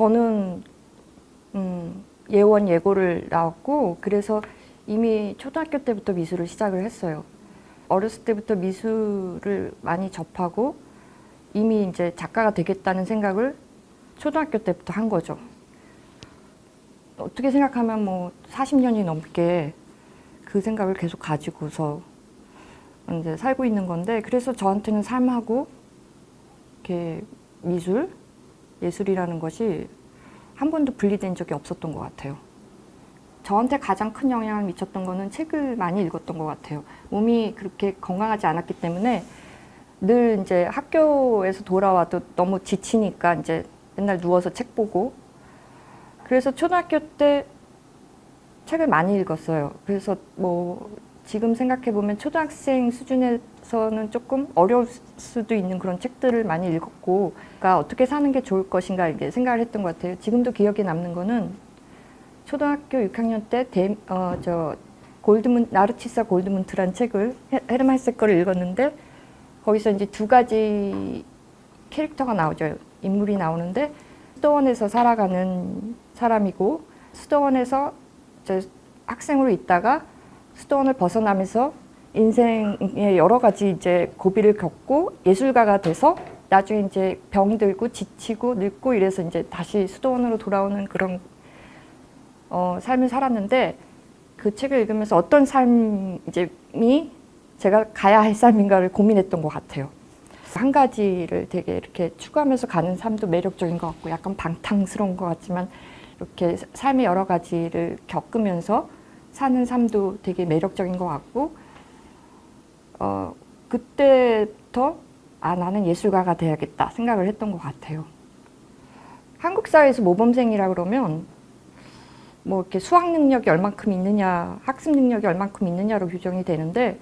저는 예원 예고를 나왔고 그래서 이미 초등학교 때부터 미술을 시작을 했어요. 어렸을 때부터 미술을 많이 접하고 이미 이제 작가가 되겠다는 생각을 초등학교 때부터 한 거죠. 어떻게 생각하면 뭐 40년이 넘게 그 생각을 계속 가지고서 이제 살고 있는 건데, 그래서 저한테는 삶하고 이렇게 예술이라는 것이 한 번도 분리된 적이 없었던 것 같아요. 저한테 가장 큰 영향을 미쳤던 거는 책을 많이 읽었던 것 같아요. 몸이 그렇게 건강하지 않았기 때문에 늘 이제 학교에서 돌아와도 너무 지치니까 이제 맨날 누워서 책 보고, 그래서 초등학교 때 책을 많이 읽었어요. 그래서 뭐 지금 생각해 보면 초등학생 수준에서는 조금 어려울 수도 있는 그런 책들을 많이 읽었고, 그러니까 어떻게 사는 게 좋을 것인가 이렇게 생각을 했던 것 같아요. 지금도 기억에 남는 거는 초등학교 6학년 때 나르치사 골드문트란 책을 헤르만 헤세 거를 읽었는데, 거기서 이제 두 가지 캐릭터가 나오죠. 인물이 나오는데, 수도원에서 살아가는 사람이고, 수도원에서 이제 학생으로 있다가 수도원을 벗어나면서 인생의 여러 가지 이제 고비를 겪고 예술가가 돼서 나중에 이제 병들고 지치고 늙고 이래서 이제 다시 수도원으로 돌아오는 그런 삶을 살았는데, 그 책을 읽으면서 어떤 삶이 제가 가야 할 삶인가를 고민했던 것 같아요. 한 가지를 되게 이렇게 추구하면서 가는 삶도 매력적인 것 같고, 약간 방탕스러운 것 같지만 이렇게 삶의 여러 가지를 겪으면서 사는 삶도 되게 매력적인 것 같고, 그때부터 나는 예술가가 돼야겠다 생각을 했던 것 같아요. 한국 사회에서 모범생이라 그러면 뭐 이렇게 수학 능력이 얼만큼 있느냐, 학습 능력이 얼만큼 있느냐로 규정이 되는데,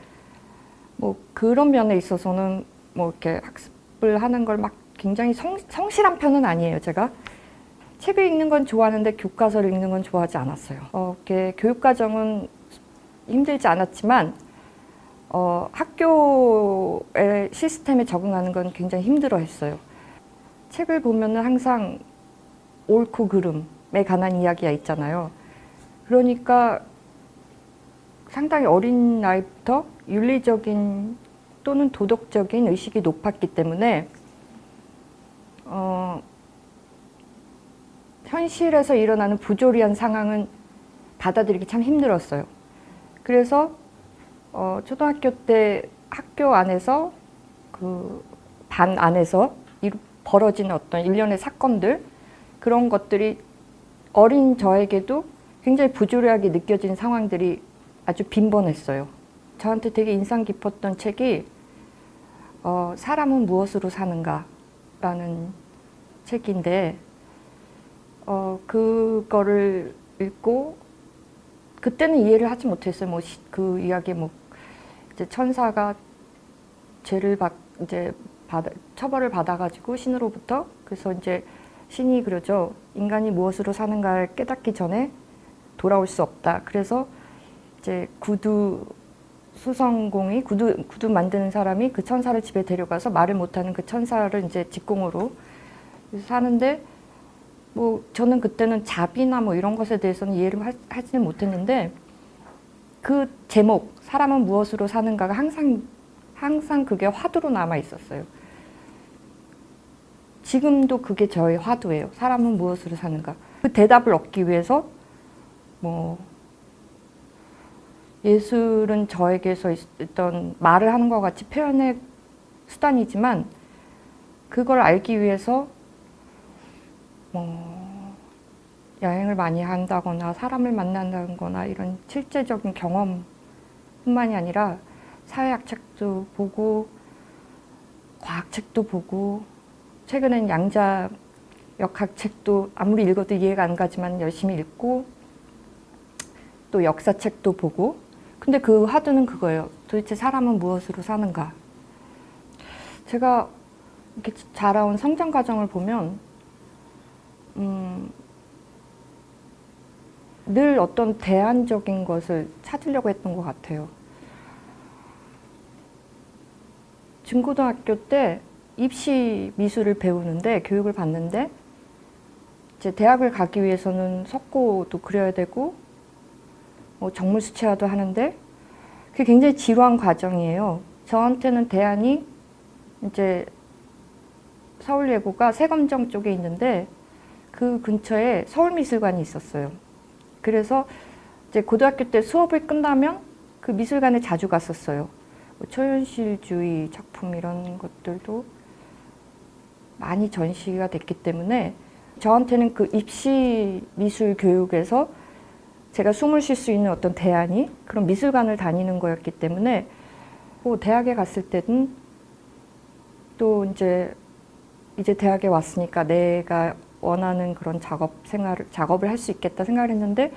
뭐 그런 면에 있어서는 뭐 이렇게 학습을 하는 걸 막 굉장히 성실한 편은 아니에요. 제가 책을 읽는 건 좋아하는데 교과서를 읽는 건 좋아하지 않았어요. 이렇게 교육과정은 힘들지 않았지만 학교의 시스템에 적응하는 건 굉장히 힘들어했어요. 책을 보면은 항상 옳고 그름에 관한 이야기가 있잖아요. 그러니까 상당히 어린 나이부터 윤리적인 또는 도덕적인 의식이 높았기 때문에 현실에서 일어나는 부조리한 상황은 받아들이기 참 힘들었어요. 그래서 초등학교 때 학교 안에서 그 반 안에서 벌어진 어떤 일련의 사건들, 그런 것들이 어린 저에게도 굉장히 부조리하게 느껴진 상황들이 아주 빈번했어요. 저한테 되게 인상 깊었던 책이 사람은 무엇으로 사는가라는 책인데, 그거를 읽고 그때는 이해를 하지 못했어요. 뭐 그 이야기 뭐 이제 천사가 처벌을 받아가지고 신으로부터, 그래서 이제 신이 그러죠. 인간이 무엇으로 사는가를 깨닫기 전에 돌아올 수 없다. 그래서 이제 구두 만드는 사람이 그 천사를 집에 데려가서 말을 못하는 그 천사를 이제 직공으로 사는데, 뭐 저는 그때는 자비나 뭐 이런 것에 대해서는 이해를 하지는 못했는데, 그 제목 사람은 무엇으로 사는가가 항상 그게 화두로 남아 있었어요. 지금도 그게 저의 화두예요. 사람은 무엇으로 사는가. 그 대답을 얻기 위해서 뭐 예술은 저에게서 있던 말을 하는 것 같이 표현의 수단이지만, 그걸 알기 위해서 뭐 여행을 많이 한다거나 사람을 만난다거나 이런 실제적인 경험뿐만이 아니라 사회학 책도 보고 과학책도 보고, 최근엔 양자 역학 책도 아무리 읽어도 이해가 안 가지만 열심히 읽고, 또 역사책도 보고. 근데 그 화두는 그거예요. 도대체 사람은 무엇으로 사는가. 제가 이렇게 자라온 성장 과정을 보면 늘 어떤 대안적인 것을 찾으려고 했던 것 같아요. 중고등학교 때 입시 미술을 배우는데, 교육을 받는데, 이제 대학을 가기 위해서는 석고도 그려야 되고 정물 수채화도 하는데 그게 굉장히 지루한 과정이에요. 저한테는 대안이 이제 서울예고가 세검정 쪽에 있는데 그 근처에 서울미술관이 있었어요. 그래서 이제 고등학교 때 수업을 끝나면 그 미술관에 자주 갔었어요. 초현실주의 작품 이런 것들도 많이 전시가 됐기 때문에 저한테는 그 입시 미술 교육에서 제가 숨을 쉴 수 있는 어떤 대안이 그런 미술관을 다니는 거였기 때문에 대학에 갔을 때는 또 이제 대학에 왔으니까 내가 원하는 그런 작업을 할 수 있겠다 생각을 했는데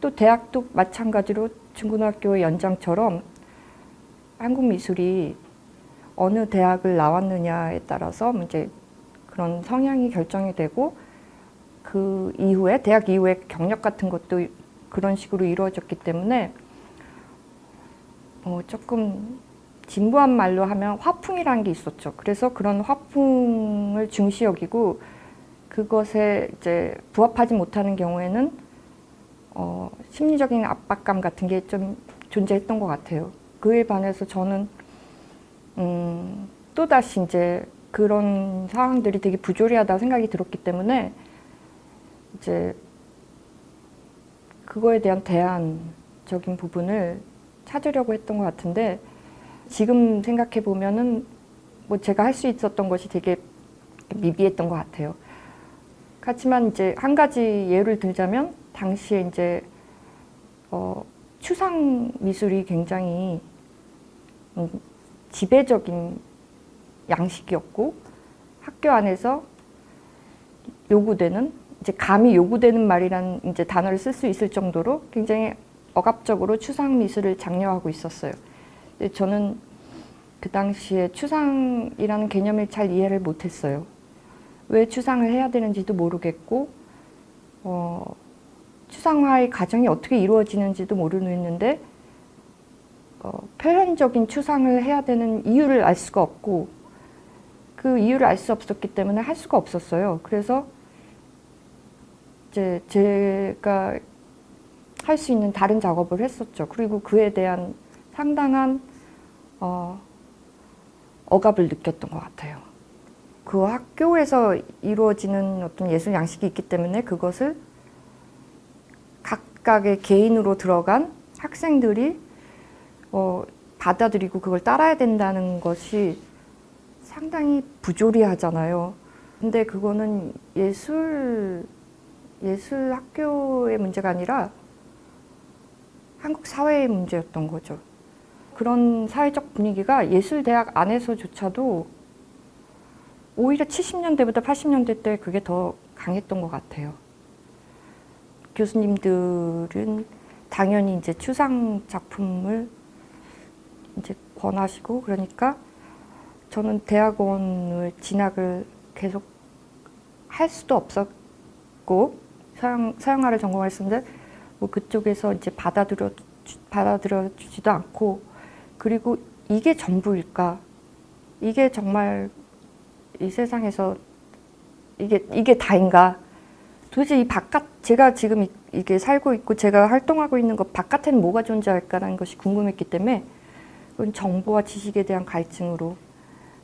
또 대학도 마찬가지로 중고등학교의 연장처럼 한국 미술이 어느 대학을 나왔느냐에 따라서 이제 그런 성향이 결정이 되고 그 이후에 대학 이후에 경력 같은 것도 그런 식으로 이루어졌기 때문에 조금 진부한 말로 하면 화풍이라는 게 있었죠. 그래서 그런 화풍을 중시 여기고 그것에 이제 부합하지 못하는 경우에는 심리적인 압박감 같은 게 좀 존재했던 것 같아요. 그에 반해서 저는 또다시 이제 그런 상황들이 되게 부조리하다 생각이 들었기 때문에 이제 그거에 대한 대안적인 부분을 찾으려고 했던 것 같은데 지금 생각해 보면은 제가 할 수 있었던 것이 되게 미비했던 것 같아요. 하지만 이제 한 가지 예를 들자면 당시에 이제 추상 미술이 굉장히 지배적인 양식이었고 학교 안에서 요구되는 이제 감히 요구되는 말이라는 이제 단어를 쓸 수 있을 정도로 굉장히 억압적으로 추상 미술을 장려하고 있었어요. 근데 저는 그 당시에 추상이라는 개념을 잘 이해를 못했어요. 왜 추상을 해야 되는지도 모르겠고 추상화의 과정이 어떻게 이루어지는지도 모르겠는데 표현적인 추상을 해야 되는 이유를 알 수가 없고 그 이유를 알 수 없었기 때문에 할 수가 없었어요. 그래서 이제 제가 할 수 있는 다른 작업을 했었죠. 그리고 그에 대한 상당한 억압을 느꼈던 것 같아요. 그 학교에서 이루어지는 어떤 예술 양식이 있기 때문에 그것을 각각의 개인으로 들어간 학생들이 받아들이고 그걸 따라야 된다는 것이 상당히 부조리하잖아요. 근데 그거는 예술 학교의 문제가 아니라 한국 사회의 문제였던 거죠. 그런 사회적 분위기가 예술대학 안에서조차도 오히려 70년대보다 80년대 때 그게 더 강했던 것 같아요. 교수님들은 당연히 이제 추상 작품을 이제 권하시고 그러니까 저는 대학원을 진학을 계속 할 수도 없었고 서양화를 전공했었는데 그쪽에서 이제 받아들여주지도 않고 그리고 이게 전부일까? 이게 정말 이 세상에서 이게 다인가? 도대체 이 바깥 제가 지금 이게 살고 있고 제가 활동하고 있는 것 바깥에는 뭐가 존재할까라는 것이 궁금했기 때문에 그건 정보와 지식에 대한 갈증으로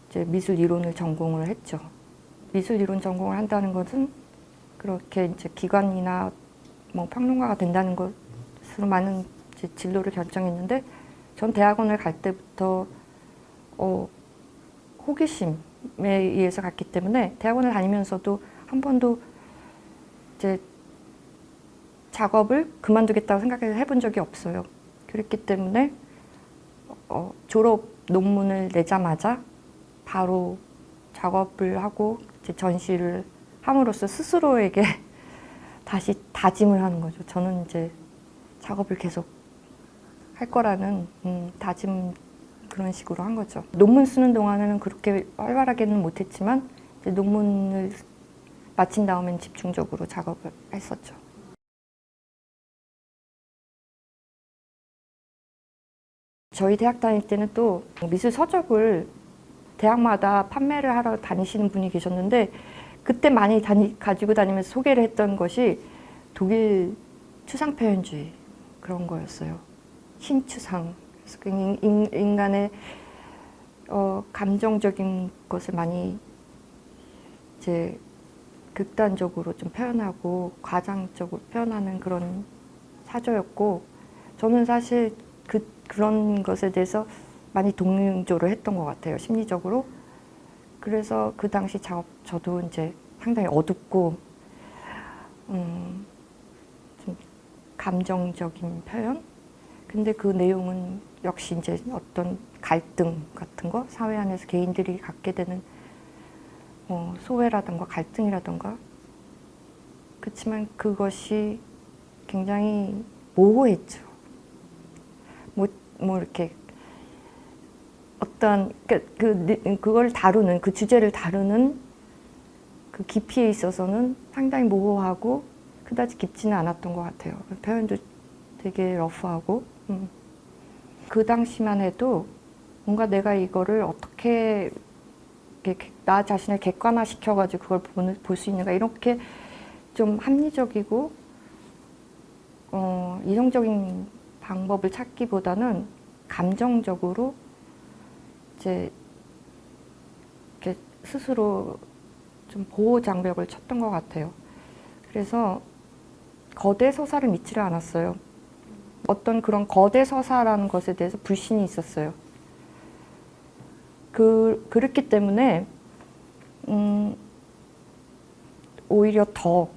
이제 미술 이론을 전공을 했죠. 미술 이론 전공을 한다는 것은 그렇게 이제 기관이나 평론가가 된다는 것으로 많은 이제 진로를 결정했는데 전 대학원을 갈 때부터 호기심에 의해서 갔기 때문에 대학원을 다니면서도 한 번도 이제 작업을 그만두겠다고 생각을 해본 적이 없어요. 그랬기 때문에 졸업 논문을 내자마자 바로 작업을 하고 이제 전시를 함으로써 스스로에게 다시 다짐을 하는 거죠. 저는 이제 작업을 계속 할 거라는 다짐 그런 식으로 한 거죠. 논문 쓰는 동안에는 그렇게 활발하게는 못했지만 이제 논문을 마친 다음엔 집중적으로 작업을 했었죠. 저희 대학 다닐 때는 또 미술 서적을 대학마다 판매를 하러 다니시는 분이 계셨는데 그때 많이 가지고 다니면서 소개를 했던 것이 독일 추상 표현주의 그런 거였어요. 신추상. 그래서 그 인간의 감정적인 것을 많이 이제 극단적으로 좀 표현하고 과장적으로 표현하는 그런 사조였고, 저는 사실 그런 것에 대해서 많이 동조를 했던 것 같아요, 심리적으로. 그래서 그 당시 작업 저도 이제 상당히 어둡고 좀 감정적인 표현. 근데 그 내용은 역시 이제 어떤 갈등 같은 거, 사회 안에서 개인들이 갖게 되는 소외라든가 갈등이라든가. 그렇지만 그것이 굉장히 모호했죠. 뭐 이렇게 어떤 그걸 다루는, 그 주제를 다루는 그 깊이에 있어서는 상당히 모호하고 그다지 깊지는 않았던 것 같아요. 표현도 되게 러프하고. 그 당시만 해도 뭔가 내가 이거를 어떻게 나 자신을 객관화시켜가지고 그걸 볼 수 있는가, 이렇게 좀 합리적이고 이성적인 방법을 찾기보다는 감정적으로 이제 이렇게 스스로 좀 보호 장벽을 쳤던 것 같아요. 그래서 거대 서사를 믿지를 않았어요. 어떤 그런 거대 서사라는 것에 대해서 불신이 있었어요. 그렇기 때문에 오히려 더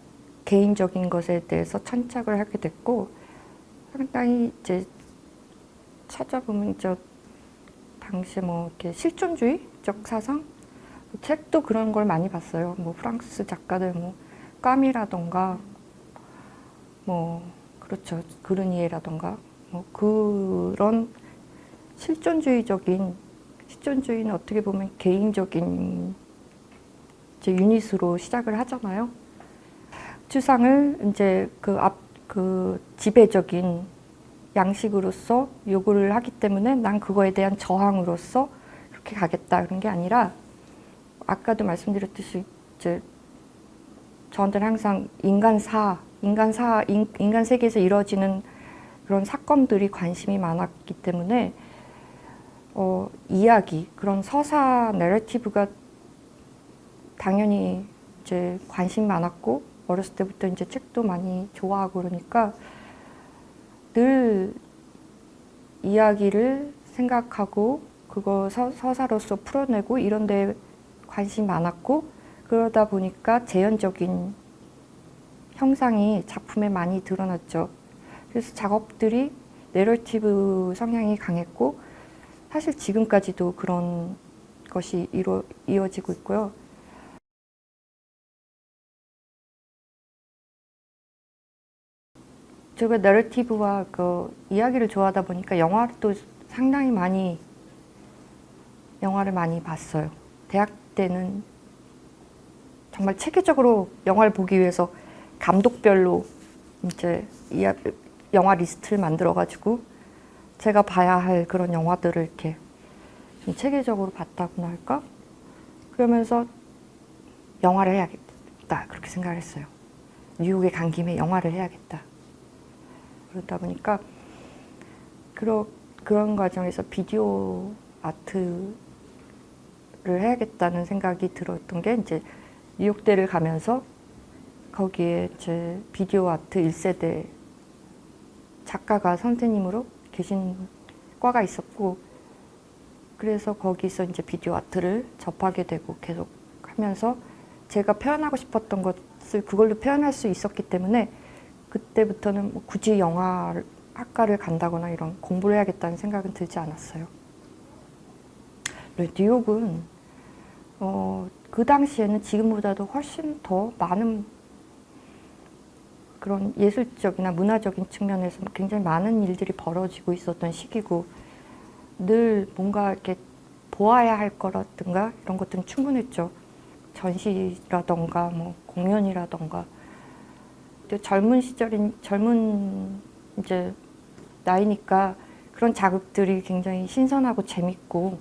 개인적인 것에 대해서 천착을 하게 됐고, 상당히 이제 찾아보면 저 당시 뭐 이렇게 실존주의적 사상 책도 그런 걸 많이 봤어요. 뭐 프랑스 작가들 뭐 까미라던가 뭐 그렇죠, 그르니에라던가 뭐 그런 실존주의는 어떻게 보면 개인적인 이제 유닛으로 시작을 하잖아요. 추상을 이제 그 지배적인 양식으로서 요구를 하기 때문에 난 그거에 대한 저항으로서 그렇게 가겠다, 그런 게 아니라, 아까도 말씀드렸듯이 이제 저한테는 항상 인간 세계에서 이루어지는 그런 사건들이 관심이 많았기 때문에 이야기, 그런 서사 내러티브가 당연히 이제 관심이 많았고, 어렸을 때부터 이제 책도 많이 좋아하고 그러니까 늘 이야기를 생각하고 그거 서사로서 풀어내고 이런 데 관심이 많았고, 그러다 보니까 재현적인 형상이 작품에 많이 드러났죠. 그래서 작업들이 내러티브 성향이 강했고, 사실 지금까지도 그런 것이 이어지고 있고요. 제가 내러티브와 그 이야기를 좋아하다 보니까 영화를 많이 봤어요. 대학 때는 정말 체계적으로 영화를 보기 위해서 감독별로 이제 영화 리스트를 만들어가지고 제가 봐야 할 그런 영화들을 이렇게 좀 체계적으로 봤다고나 할까? 그러면서 영화를 해야겠다, 그렇게 생각을 했어요. 뉴욕에 간 김에 영화를 해야겠다. 그러다 보니까 그런 과정에서 비디오 아트를 해야겠다는 생각이 들었던 게, 이제 뉴욕대를 가면서 거기에 제 비디오 아트 1세대 작가가 선생님으로 계신 과가 있었고, 그래서 거기서 이제 비디오 아트를 접하게 되고 계속 하면서 제가 표현하고 싶었던 것을 그걸로 표현할 수 있었기 때문에 그때부터는 뭐 굳이 영화 학과를 간다거나 이런 공부를 해야겠다는 생각은 들지 않았어요. 뉴욕은 그 당시에는 지금보다도 훨씬 더 많은 그런 예술적이나 문화적인 측면에서 굉장히 많은 일들이 벌어지고 있었던 시기고, 늘 뭔가 이렇게 보아야 할 거라든가 이런 것들은 충분했죠. 전시라던가 뭐 공연이라던가. 젊은 이제 나이니까 그런 자극들이 굉장히 신선하고 재밌고,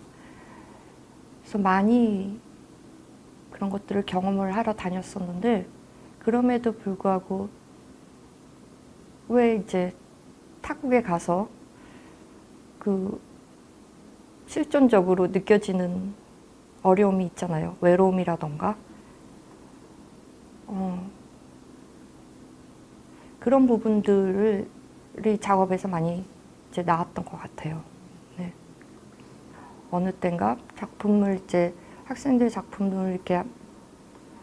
그래서 많이 그런 것들을 경험을 하러 다녔었는데 그럼에도 불구하고 왜 이제 타국에 가서 그 실존적으로 느껴지는 어려움이 있잖아요. 외로움이라던가 그런 부분들이 작업에서 많이 이제 나왔던 것 같아요. 네. 어느 땐가 작품을 이제 학생들 작품을 이렇게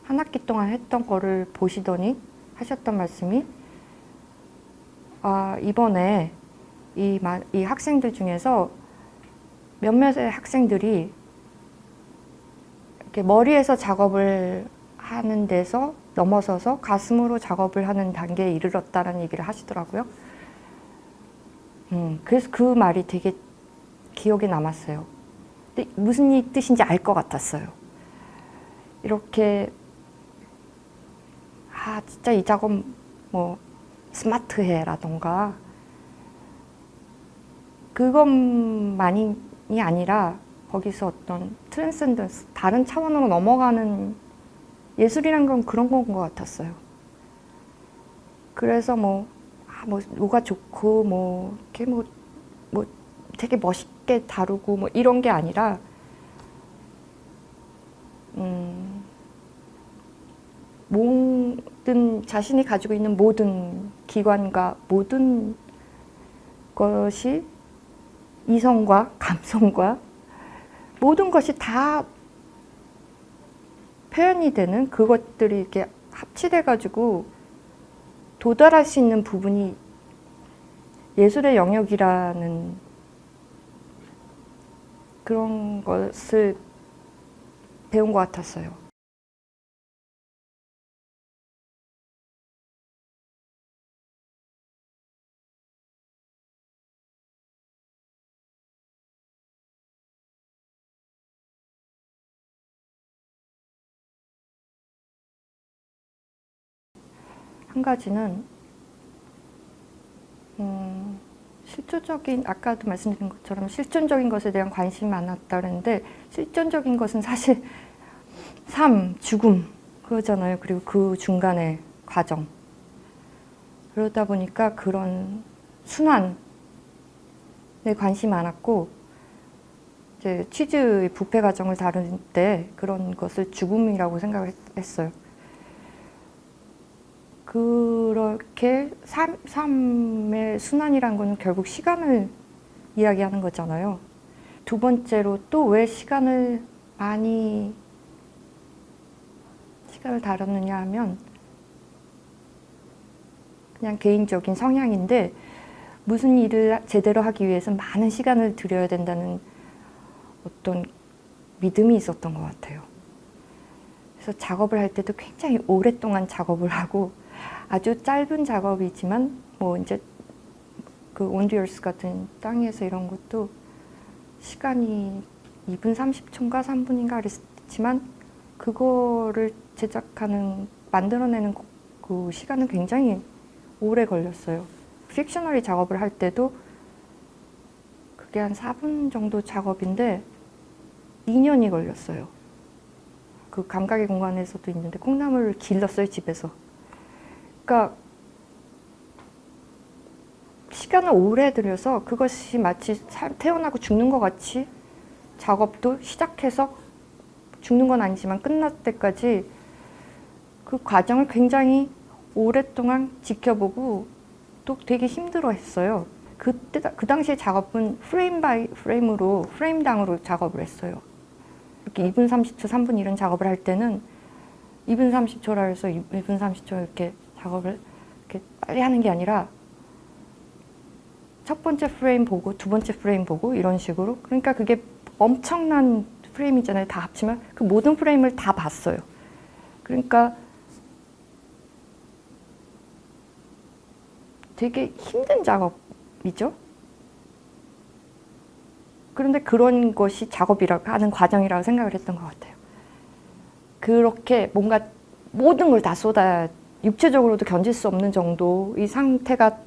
한 학기 동안 했던 거를 보시더니 하셨던 말씀이 이번에 이 학생들 중에서 몇몇의 학생들이 이렇게 머리에서 작업을 하는 데서 넘어서서 가슴으로 작업을 하는 단계에 이르렀다는 얘기를 하시더라고요. 그래서 그 말이 되게 기억에 남았어요. 근데 무슨 뜻인지 알 것 같았어요. 이렇게 진짜 이 작업 뭐 스마트해라던가 그것만이 아니라 거기서 어떤 트랜센던스, 다른 차원으로 넘어가는 예술이란 건 그런 건 것 같았어요. 그래서 뭐가 좋고 이렇게 되게 멋있게 다루고 이런 게 아니라 모든 자신이 가지고 있는 모든 기관과 모든 것이 이성과 감성과 모든 것이 다 표현이 되는 그것들이 이렇게 합치돼 가지고 도달할 수 있는 부분이 예술의 영역이라는 그런 것을 배운 것 같았어요. 한 가지는 실존적인, 아까도 말씀드린 것처럼 실존적인 것에 대한 관심이 많았다 그랬는데 실존적인 것은 사실 삶, 죽음 그거잖아요. 그리고 그 중간의 과정. 그러다 보니까 그런 순환에 관심이 많았고 이제 치즈의 부패 과정을 다룰 때 그런 것을 죽음이라고 생각을 했어요. 그렇게 삶의 순환이란 거는 결국 시간을 이야기하는 거잖아요. 두 번째로 또 왜 시간을 다뤘느냐 하면 그냥 개인적인 성향인데 무슨 일을 제대로 하기 위해서 많은 시간을 들여야 된다는 어떤 믿음이 있었던 것 같아요. 그래서 작업을 할 때도 굉장히 오랫동안 작업을 하고 아주 짧은 작업이지만 이제 그 온디얼스 같은 땅에서 이런 것도 시간이 2분 30초인가 3분인가 그랬지만 그거를 만들어내는 그 시간은 굉장히 오래 걸렸어요. 픽셔너리 작업을 할 때도 그게 한 4분 정도 작업인데 2년이 걸렸어요. 그 감각의 공간에서도 있는데 콩나물을 길렀어요, 집에서. 그러니까 시간을 오래 들여서 그것이 마치 태어나고 죽는 것 같이 작업도 시작해서 죽는 건 아니지만 끝날 때까지 그 과정을 굉장히 오랫동안 지켜보고 또 되게 힘들어 했어요. 그 당시에 작업은 프레임 바이 프레임으로, 프레임당으로 작업을 했어요. 이렇게 2분 30초, 3분 이런 작업을 할 때는 2분 30초라 해서 2분 30초 이렇게 작업을 이렇게 빨리 하는 게 아니라 첫 번째 프레임 보고 두 번째 프레임 보고 이런 식으로. 그러니까 그게 엄청난 프레임이잖아요. 다 합치면 그 모든 프레임을 다 봤어요. 그러니까 되게 힘든 작업이죠. 그런데 그런 것이 작업이라고 하는 과정이라고 생각을 했던 것 같아요. 그렇게 뭔가 모든 걸 다 쏟아야 육체적으로도 견딜 수 없는 정도의 상태가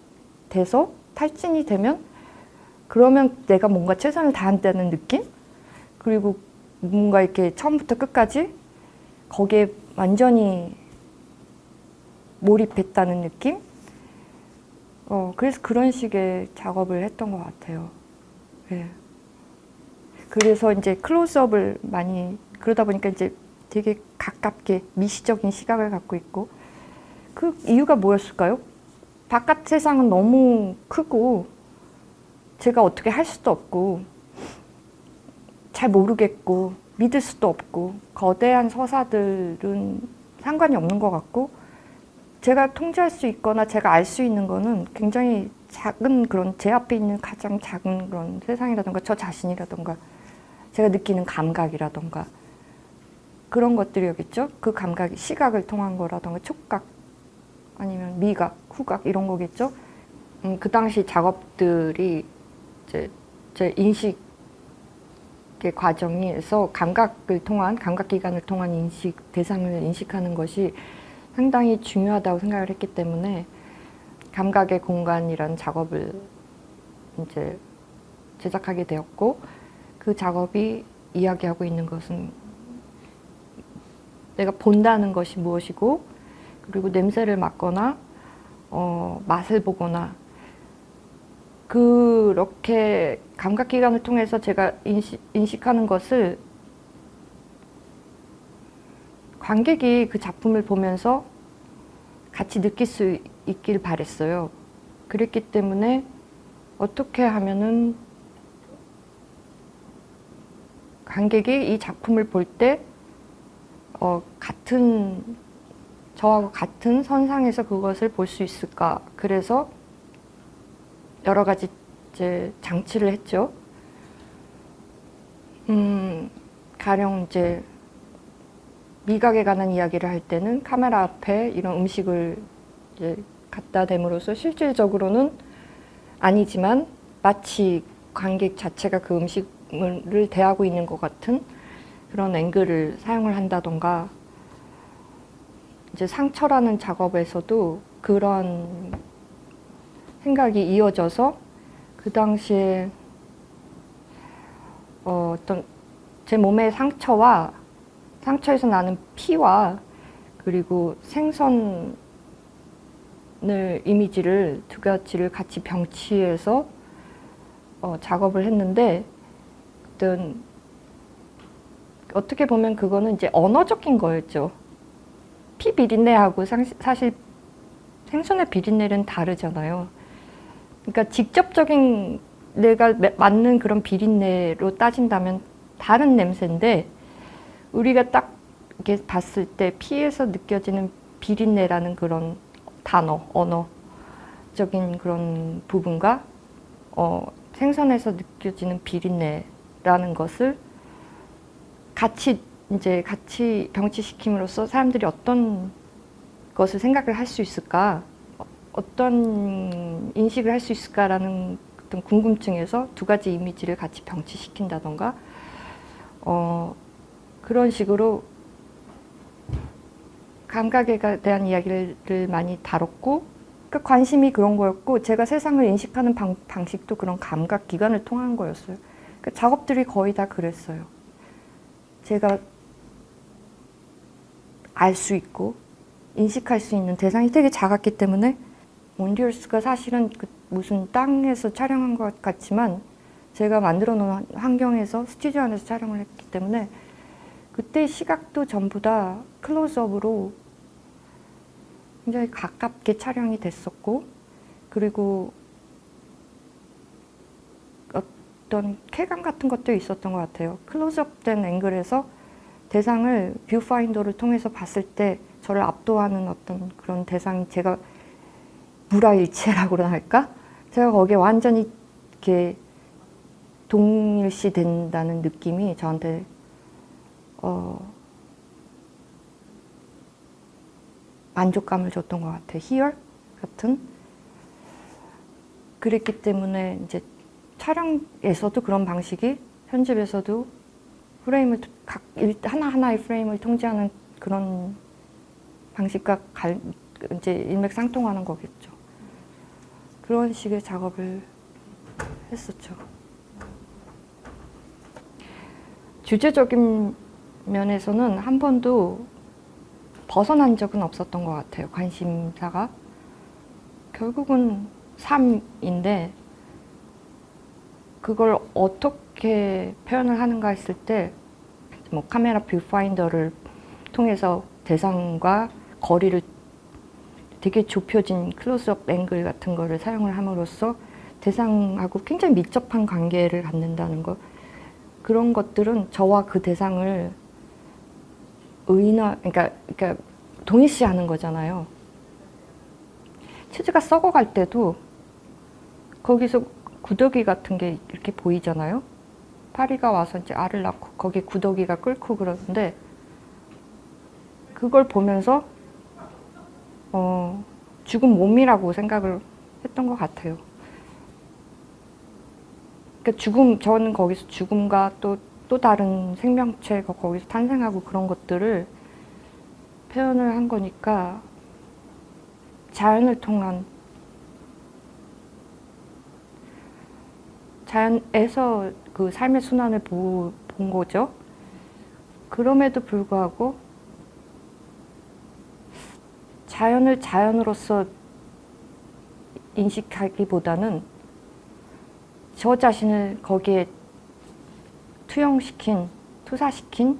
돼서 탈진이 되면 그러면 내가 뭔가 최선을 다한다는 느낌? 그리고 뭔가 이렇게 처음부터 끝까지 거기에 완전히 몰입했다는 느낌? 그래서 그런 식의 작업을 했던 것 같아요. 예. 그래서 이제 클로즈업을 많이, 그러다 보니까 이제 되게 가깝게 미시적인 시각을 갖고 있고, 그 이유가 뭐였을까요? 바깥 세상은 너무 크고, 제가 어떻게 할 수도 없고, 잘 모르겠고, 믿을 수도 없고, 거대한 서사들은 상관이 없는 것 같고, 제가 통제할 수 있거나 제가 알 수 있는 거는 굉장히 작은 그런 제 앞에 있는 가장 작은 그런 세상이라던가 저 자신이라던가 제가 느끼는 감각이라던가 그런 것들이었겠죠. 그 감각이 시각을 통한 거라던가 촉각 아니면 미각, 후각 이런 거겠죠. 그 당시 작업들이 이제 제 인식의 과정에서 감각을 통한 감각기관을 통한 인식 대상을 인식하는 것이 상당히 중요하다고 생각을 했기 때문에 감각의 공간이라는 작업을 이제 제작하게 되었고, 그 작업이 이야기하고 있는 것은 내가 본다는 것이 무엇이고, 그리고 냄새를 맡거나 맛을 보거나 그렇게 감각기관을 통해서 제가 인식하는 것을 관객이 그 작품을 보면서 같이 느낄 수 있길 바랬어요. 그랬기 때문에 어떻게 하면은 관객이 이 작품을 볼 때 저하고 같은 선상에서 그것을 볼 수 있을까? 그래서 여러 가지 이제 장치를 했죠. 가령 이제 미각에 관한 이야기를 할 때는 카메라 앞에 이런 음식을 이제 갖다 댐으로써 실질적으로는 아니지만 마치 관객 자체가 그 음식을 대하고 있는 것 같은 그런 앵글을 사용을 한다던가, 이제 상처라는 작업에서도 그런 생각이 이어져서 그 당시에 어떤 제 몸의 상처에서 나는 피와 그리고 생선을 이미지를 두 가지를 같이 병치해서 작업을 했는데, 어떻게 보면 그거는 이제 언어적인 거였죠. 피 비린내하고 사실 생선의 비린내는 다르잖아요. 그러니까 직접적인 내가 맡는 그런 비린내로 따진다면 다른 냄새인데, 우리가 딱 이렇게 봤을 때 피에서 느껴지는 비린내라는 그런 단어, 언어적인 그런 부분과 생선에서 느껴지는 비린내라는 것을 같이 병치시킴으로써 사람들이 어떤 것을 생각을 할 수 있을까, 어떤 인식을 할 수 있을까라는 어떤 궁금증에서 두 가지 이미지를 같이 병치시킨다던가 그런 식으로 감각에 대한 이야기를 많이 다뤘고, 그 관심이 그런 거였고, 제가 세상을 인식하는 방식도 그런 감각 기관을 통한 거였어요. 그 작업들이 거의 다 그랬어요. 제가 알 수 있고 인식할 수 있는 대상이 되게 작았기 때문에, 몬디얼스가 사실은 무슨 땅에서 촬영한 것 같지만 제가 만들어 놓은 환경에서 스튜디오 안에서 촬영을 했기 때문에 그때 시각도 전부 다 클로즈업으로 굉장히 가깝게 촬영이 됐었고, 그리고 어떤 쾌감 같은 것도 있었던 것 같아요. 클로즈업 된 앵글에서 대상을 뷰파인더를 통해서 봤을 때 저를 압도하는 어떤 그런 대상이, 제가 무라일체라고나 할까? 제가 거기에 완전히 이렇게 동일시 된다는 느낌이 저한테 만족감을 줬던 것 같아요. 희열 같은. 그랬기 때문에 이제 촬영에서도 그런 방식이, 편집에서도 프레임을 하나하나의 프레임을 통제하는 그런 방식과 이제 일맥상통하는 거겠죠. 그런 식의 작업을 했었죠. 주제적인 면에서는 한 번도 벗어난 적은 없었던 것 같아요. 관심사가. 결국은 삶인데 그걸 어떻게 표현을 하는가 했을 때 뭐 카메라 뷰파인더를 통해서 대상과 거리를 되게 좁혀진 클로즈업 앵글 같은 거를 사용을 함으로써 대상하고 굉장히 밀접한 관계를 갖는다는 거, 그런 것들은 저와 그 대상을 그러니까 동일시하는 거잖아요. 치즈가 썩어갈 때도 거기서 구더기 같은 게 이렇게 보이잖아요. 파리가 와서 이제 알을 낳고 거기에 구더기가 끓고 그러는데 그걸 보면서 죽은 몸이라고 생각을 했던 것 같아요. 그러니까 저는 거기서 죽음과 또 다른 생명체가 거기서 탄생하고 그런 것들을 표현을 한 거니까 자연을 통한, 자연에서 그 삶의 순환을 본 거죠. 그럼에도 불구하고 자연을 자연으로서 인식하기보다는 저 자신을 거기에 투사시킨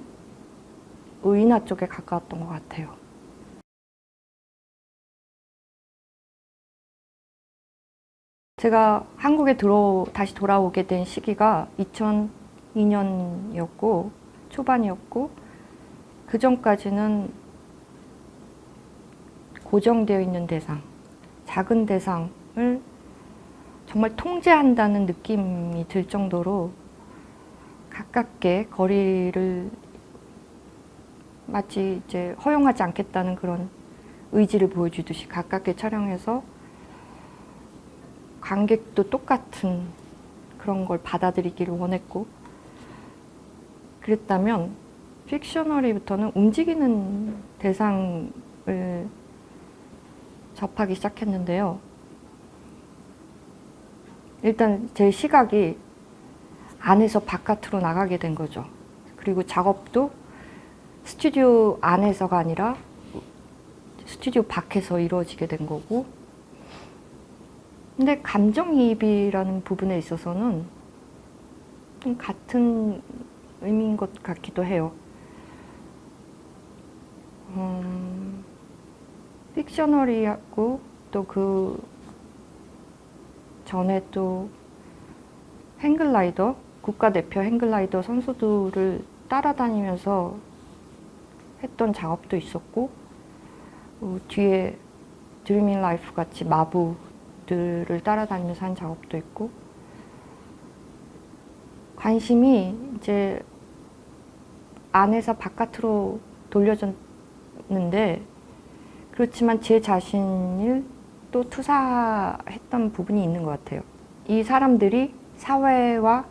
의인화 쪽에 가까웠던 것 같아요. 제가 한국에 다시 돌아오게 된 시기가 2002년이었고 초반이었고, 그 전까지는 고정되어 있는 대상, 작은 대상을 정말 통제한다는 느낌이 들 정도로 가깝게 거리를 마치 이제 허용하지 않겠다는 그런 의지를 보여주듯이 가깝게 촬영해서 관객도 똑같은 그런 걸 받아들이기를 원했고, 그랬다면 픽셔너리부터는 움직이는 대상을 접하기 시작했는데요. 일단 제 시각이 안에서 바깥으로 나가게 된 거죠. 그리고 작업도 스튜디오 안에서가 아니라 스튜디오 밖에서 이루어지게 된 거고, 근데 감정이입이라는 부분에 있어서는 좀 같은 의미인 것 같기도 해요. 픽셔너리하고 또 그 전에 또 행글라이더, 국가대표 행글라이더 선수들을 따라다니면서 했던 작업도 있었고, 뒤에 드리밍 라이프 같이 마부들을 따라다니면서 한 작업도 있고, 관심이 이제 안에서 바깥으로 돌려졌는데, 그렇지만 제 자신을 또 투사했던 부분이 있는 것 같아요. 이 사람들이 사회와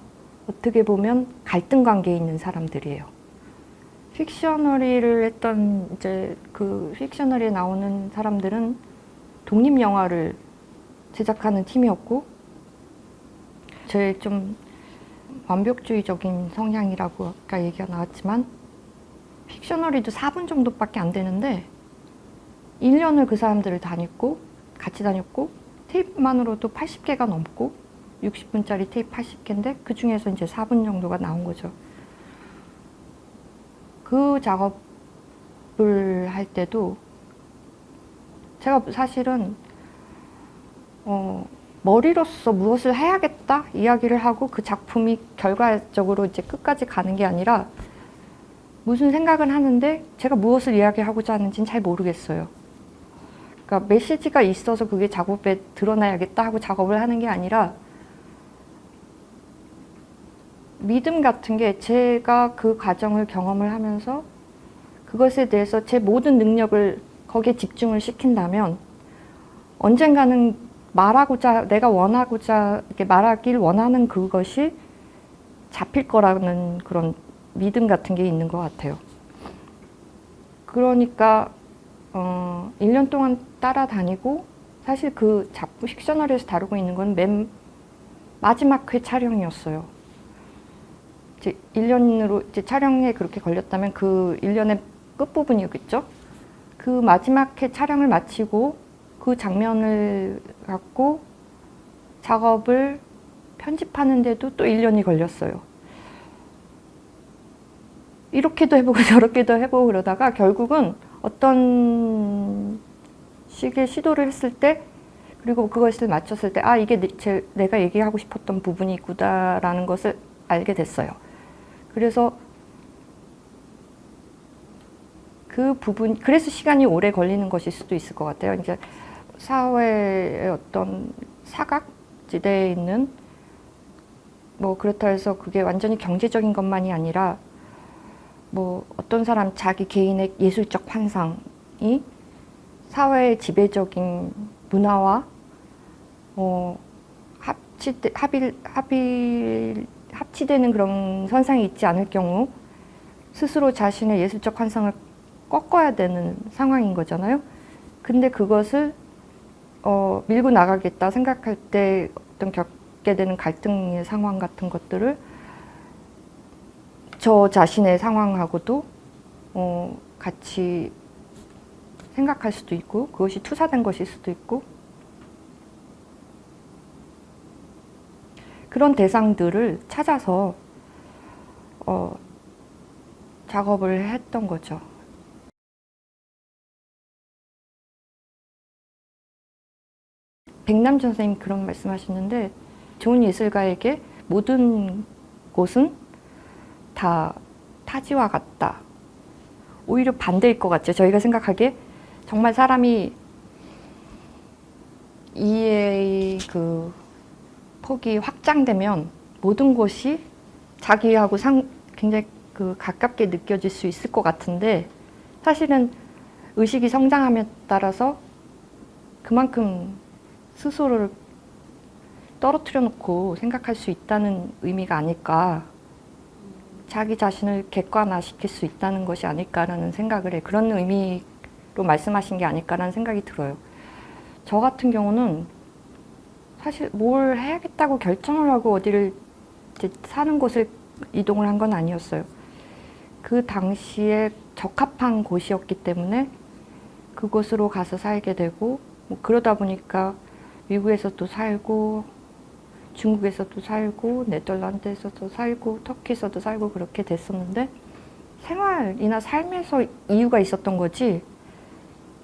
어떻게 보면 갈등 관계에 있는 사람들이에요. 픽셔너리를 했던 이제 그 픽셔너리에 나오는 사람들은 독립 영화를 제작하는 팀이었고, 제 좀 완벽주의적인 성향이라고 아까 얘기가 나왔지만 픽셔너리도 4분 정도밖에 안 되는데 1년을 그 사람들을 같이 다녔고 테이프만으로도 80개가 넘고 60분짜리 테이프 80개인데 그 중에서 이제 4분 정도가 나온 거죠. 그 작업을 할 때도 제가 사실은 머리로서 무엇을 해야겠다 이야기를 하고 그 작품이 결과적으로 이제 끝까지 가는 게 아니라 무슨 생각은 하는데 제가 무엇을 이야기하고자 하는지는 잘 모르겠어요. 그러니까 메시지가 있어서 그게 작업에 드러나야겠다 하고 작업을 하는 게 아니라 믿음 같은 게 제가 그 과정을 경험을 하면서 그것에 대해서 제 모든 능력을 거기에 집중을 시킨다면 언젠가는 내가 원하고자 이렇게 말하길 원하는 그것이 잡힐 거라는 그런 믿음 같은 게 있는 것 같아요. 그러니까 1년 동안 따라다니고, 사실 그 작품 픽셔널에서 다루고 있는 건 맨 마지막 회 촬영이었어요. 이제 1년으로 이제 촬영에 그렇게 걸렸다면 그 1년의 끝부분이었겠죠? 그 마지막 회 촬영을 마치고 그 장면을 갖고 작업을 편집하는데도 또 1년이 걸렸어요. 이렇게도 해보고 저렇게도 해보고 그러다가 결국은 어떤 식의 시도를 했을 때, 그리고 그것을 맞췄을 때, 아, 이게 내가 얘기하고 싶었던 부분이구나라는 것을 알게 됐어요. 그래서 그 부분, 그래서 시간이 오래 걸리는 것일 수도 있을 것 같아요. 이제 사회의 어떤 사각지대에 있는, 뭐 그렇다 해서 그게 완전히 경제적인 것만이 아니라 뭐 어떤 사람 자기 개인의 예술적 환상이 사회의 지배적인 문화와 합치되는 그런 선상이 있지 않을 경우 스스로 자신의 예술적 환상을 꺾어야 되는 상황인 거잖아요. 근데 그것을 밀고 나가겠다 생각할 때 어떤 겪게 되는 갈등의 상황 같은 것들을 저 자신의 상황하고도 같이 생각할 수도 있고, 그것이 투사된 것일 수도 있고, 그런 대상들을 찾아서 작업을 했던 거죠. 백남준 선생님 그런 말씀하시는데, 좋은 예술가에게 모든 곳은 다 타지와 같다. 오히려 반대일 것 같죠. 저희가 생각하기에 정말 사람이 이해의 그 폭이 확장되면 모든 곳이 자기하고 굉장히 그 가깝게 느껴질 수 있을 것 같은데, 사실은 의식이 성장함에 따라서 그만큼 스스로를 떨어뜨려 놓고 생각할 수 있다는 의미가 아닐까, 자기 자신을 객관화시킬 수 있다는 것이 아닐까라는 생각을 해. 그런 의미로 말씀하신 게 아닐까라는 생각이 들어요. 저 같은 경우는 사실 뭘 해야겠다고 결정을 하고 어디를 이제 사는 곳을 이동을 한 건 아니었어요. 그 당시에 적합한 곳이었기 때문에 그곳으로 가서 살게 되고, 뭐 그러다 보니까 미국에서도 살고 중국에서도 살고 네덜란드에서도 살고 터키에서도 살고 그렇게 됐었는데, 생활이나 삶에서 이유가 있었던 거지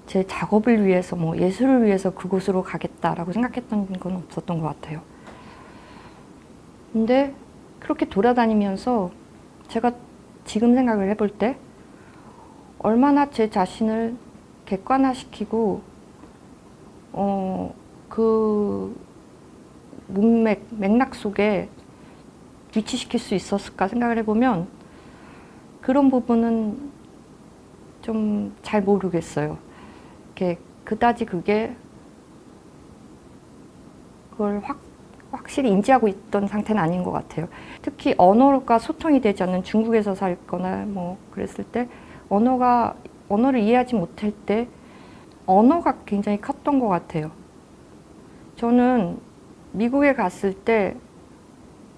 제 작업을 위해서 뭐 예술을 위해서 그곳으로 가겠다라고 생각했던 건 없었던 것 같아요. 근데 그렇게 돌아다니면서 제가 지금 생각을 해볼 때 얼마나 제 자신을 객관화시키고 그 맥락 속에 위치시킬 수 있었을까 생각을 해보면 그런 부분은 좀 잘 모르겠어요. 그다지 그걸 확실히 인지하고 있던 상태는 아닌 것 같아요. 특히 언어가 소통이 되지 않는 중국에서 살거나 뭐 그랬을 때 언어를 이해하지 못할 때 언어가 굉장히 컸던 것 같아요. 저는 미국에 갔을 때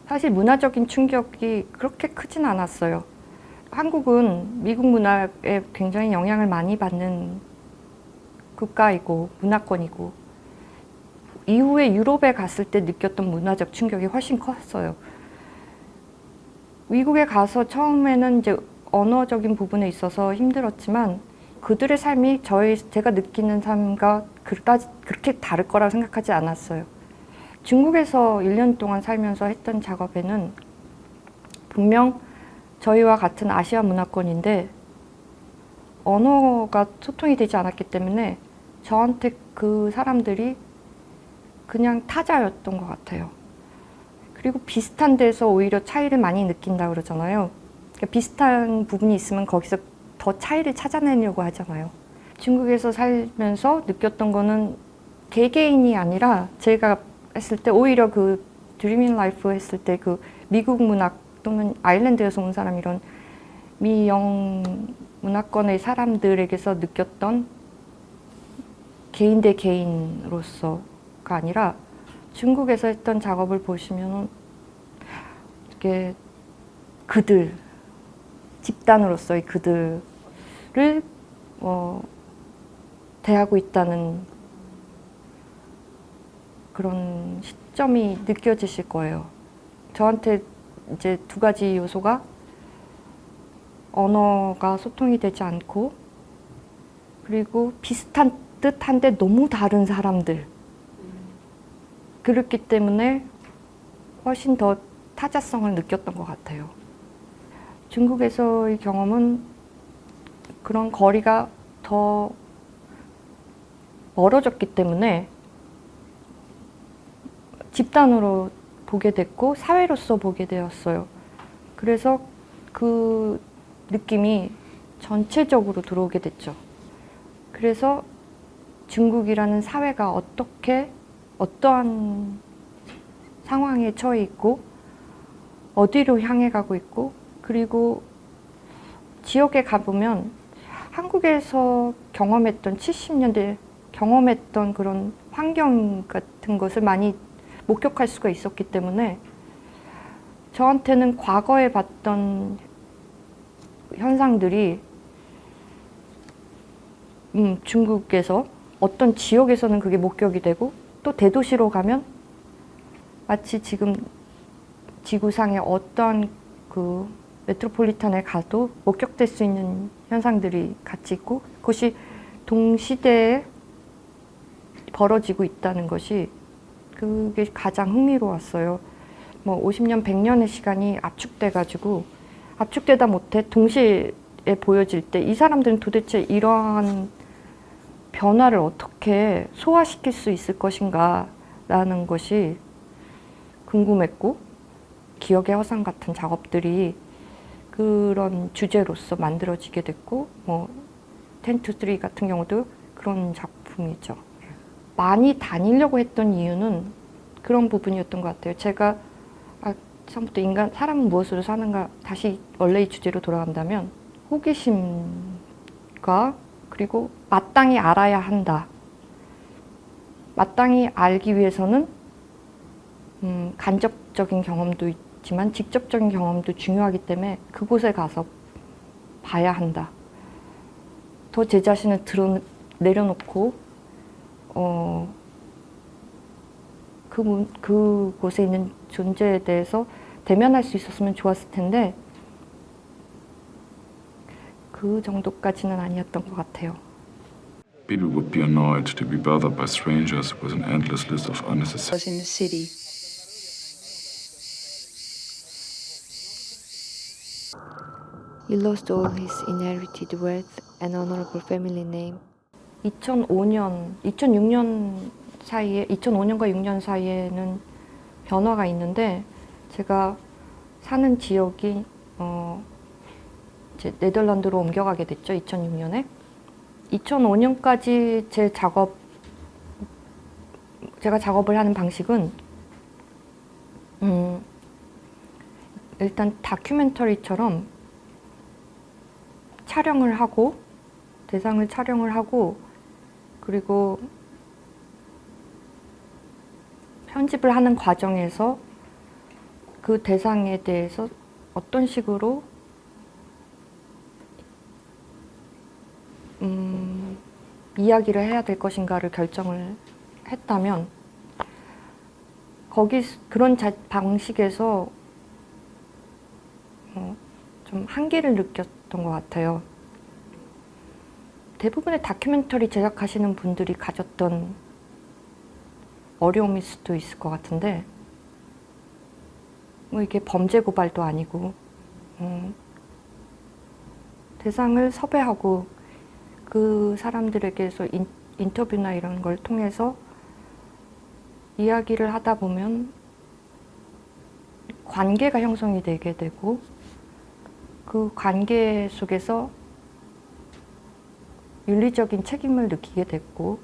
사실 문화적인 충격이 그렇게 크진 않았어요. 한국은 미국 문화에 굉장히 영향을 많이 받는 국가이고 문화권이고, 이후에 유럽에 갔을 때 느꼈던 문화적 충격이 훨씬 컸어요. 미국에 가서 처음에는 이제 언어적인 부분에 있어서 힘들었지만 그들의 삶이 제가 느끼는 삶과 그렇게 다를 거라고 생각하지 않았어요. 중국에서 1년 동안 살면서 했던 작업에는 분명 저희와 같은 아시아 문화권인데 언어가 소통이 되지 않았기 때문에 저한테 그 사람들이 그냥 타자였던 것 같아요. 그리고 비슷한 데서 오히려 차이를 많이 느낀다 그러잖아요. 그러니까 비슷한 부분이 있으면 거기서 더 차이를 찾아내려고 하잖아요. 중국에서 살면서 느꼈던 거는 개개인이 아니라 제가 했을 때 오히려 그 드리밍 라이프 했을 때 그 미국 문학 또는 아일랜드에서 온 사람 이런 미영 문화권의 사람들에게서 느꼈던 개인 대 개인으로서가 아니라 중국에서 했던 작업을 보시면 이게 집단으로서의 그들을 대하고 있다는 그런 시점이 느껴지실 거예요. 저한테 이제 두 가지 요소가 언어가 소통이 되지 않고 그리고 비슷한 듯한데 너무 다른 사람들. 그렇기 때문에 훨씬 더 타자성을 느꼈던 것 같아요. 중국에서의 경험은 그런 거리가 더 멀어졌기 때문에 집단으로 보게 됐고 사회로서 보게 되었어요. 그래서 그 느낌이 전체적으로 들어오게 됐죠. 그래서 중국이라는 사회가 어떠한 상황에 처해 있고 어디로 향해 가고 있고 그리고 지역에 가보면 한국에서 경험했던 70년대 경험했던 그런 환경 같은 것을 많이 목격할 수가 있었기 때문에 저한테는 과거에 봤던 현상들이 중국에서 어떤 지역에서는 그게 목격이 되고 또 대도시로 가면 마치 지금 지구상의 어떤 그 메트로폴리탄에 가도 목격될 수 있는 현상들이 같이 있고 그것이 동시대에 벌어지고 있다는 것이 그게 가장 흥미로웠어요. 뭐 50년, 100년의 시간이 압축돼가지고 압축되다 못해 동시에 보여질 때 이 사람들은 도대체 이러한 변화를 어떻게 소화시킬 수 있을 것인가 라는 것이 궁금했고 기억의 허상 같은 작업들이 그런 주제로서 만들어지게 됐고 뭐 10 to 3 같은 경우도 그런 작품이죠. 많이 다니려고 했던 이유는 그런 부분이었던 것 같아요. 제가 처음부터 사람은 무엇으로 사는가 다시 원래의 주제로 돌아간다면 호기심과 그리고 마땅히 알아야 한다. 마땅히 알기 위해서는 간접적인 경험도 있지만 직접적인 경험도 중요하기 때문에 그곳에 가서 봐야 한다. 더 제 자신을 내려놓고 그곳에 있는 존재에 대해서 대면할 수 있었으면 좋았을 텐데 그 정도까지는 아니었던 것 같아요. People would be annoyed to be bothered by strangers with an endless list of unnecessary. Was in the city. He lost all his inherited wealth and honorable family name. 2006년 사이에 2005년과 6년 사이에는 변화가 있는데 제가 사는 지역이 이제 네덜란드로 옮겨가게 됐죠. 2006년에 2005년까지 제가 작업을 하는 방식은 일단 다큐멘터리처럼 대상을 촬영을 하고 그리고 편집을 하는 과정에서 그 대상에 대해서 어떤 식으로 이야기를 해야 될 것인가를 결정을 했다면 그런 방식에서 좀 한계를 느꼈던 것 같아요. 대부분의 다큐멘터리 제작하시는 분들이 가졌던 어려움일 수도 있을 것 같은데 뭐 이게 범죄 고발도 아니고 대상을 섭외하고 그 사람들에게서 인터뷰나 이런 걸 통해서 이야기를 하다 보면 관계가 형성이 되게 되고 그 관계 속에서 윤리적인 책임을 느끼게 됐고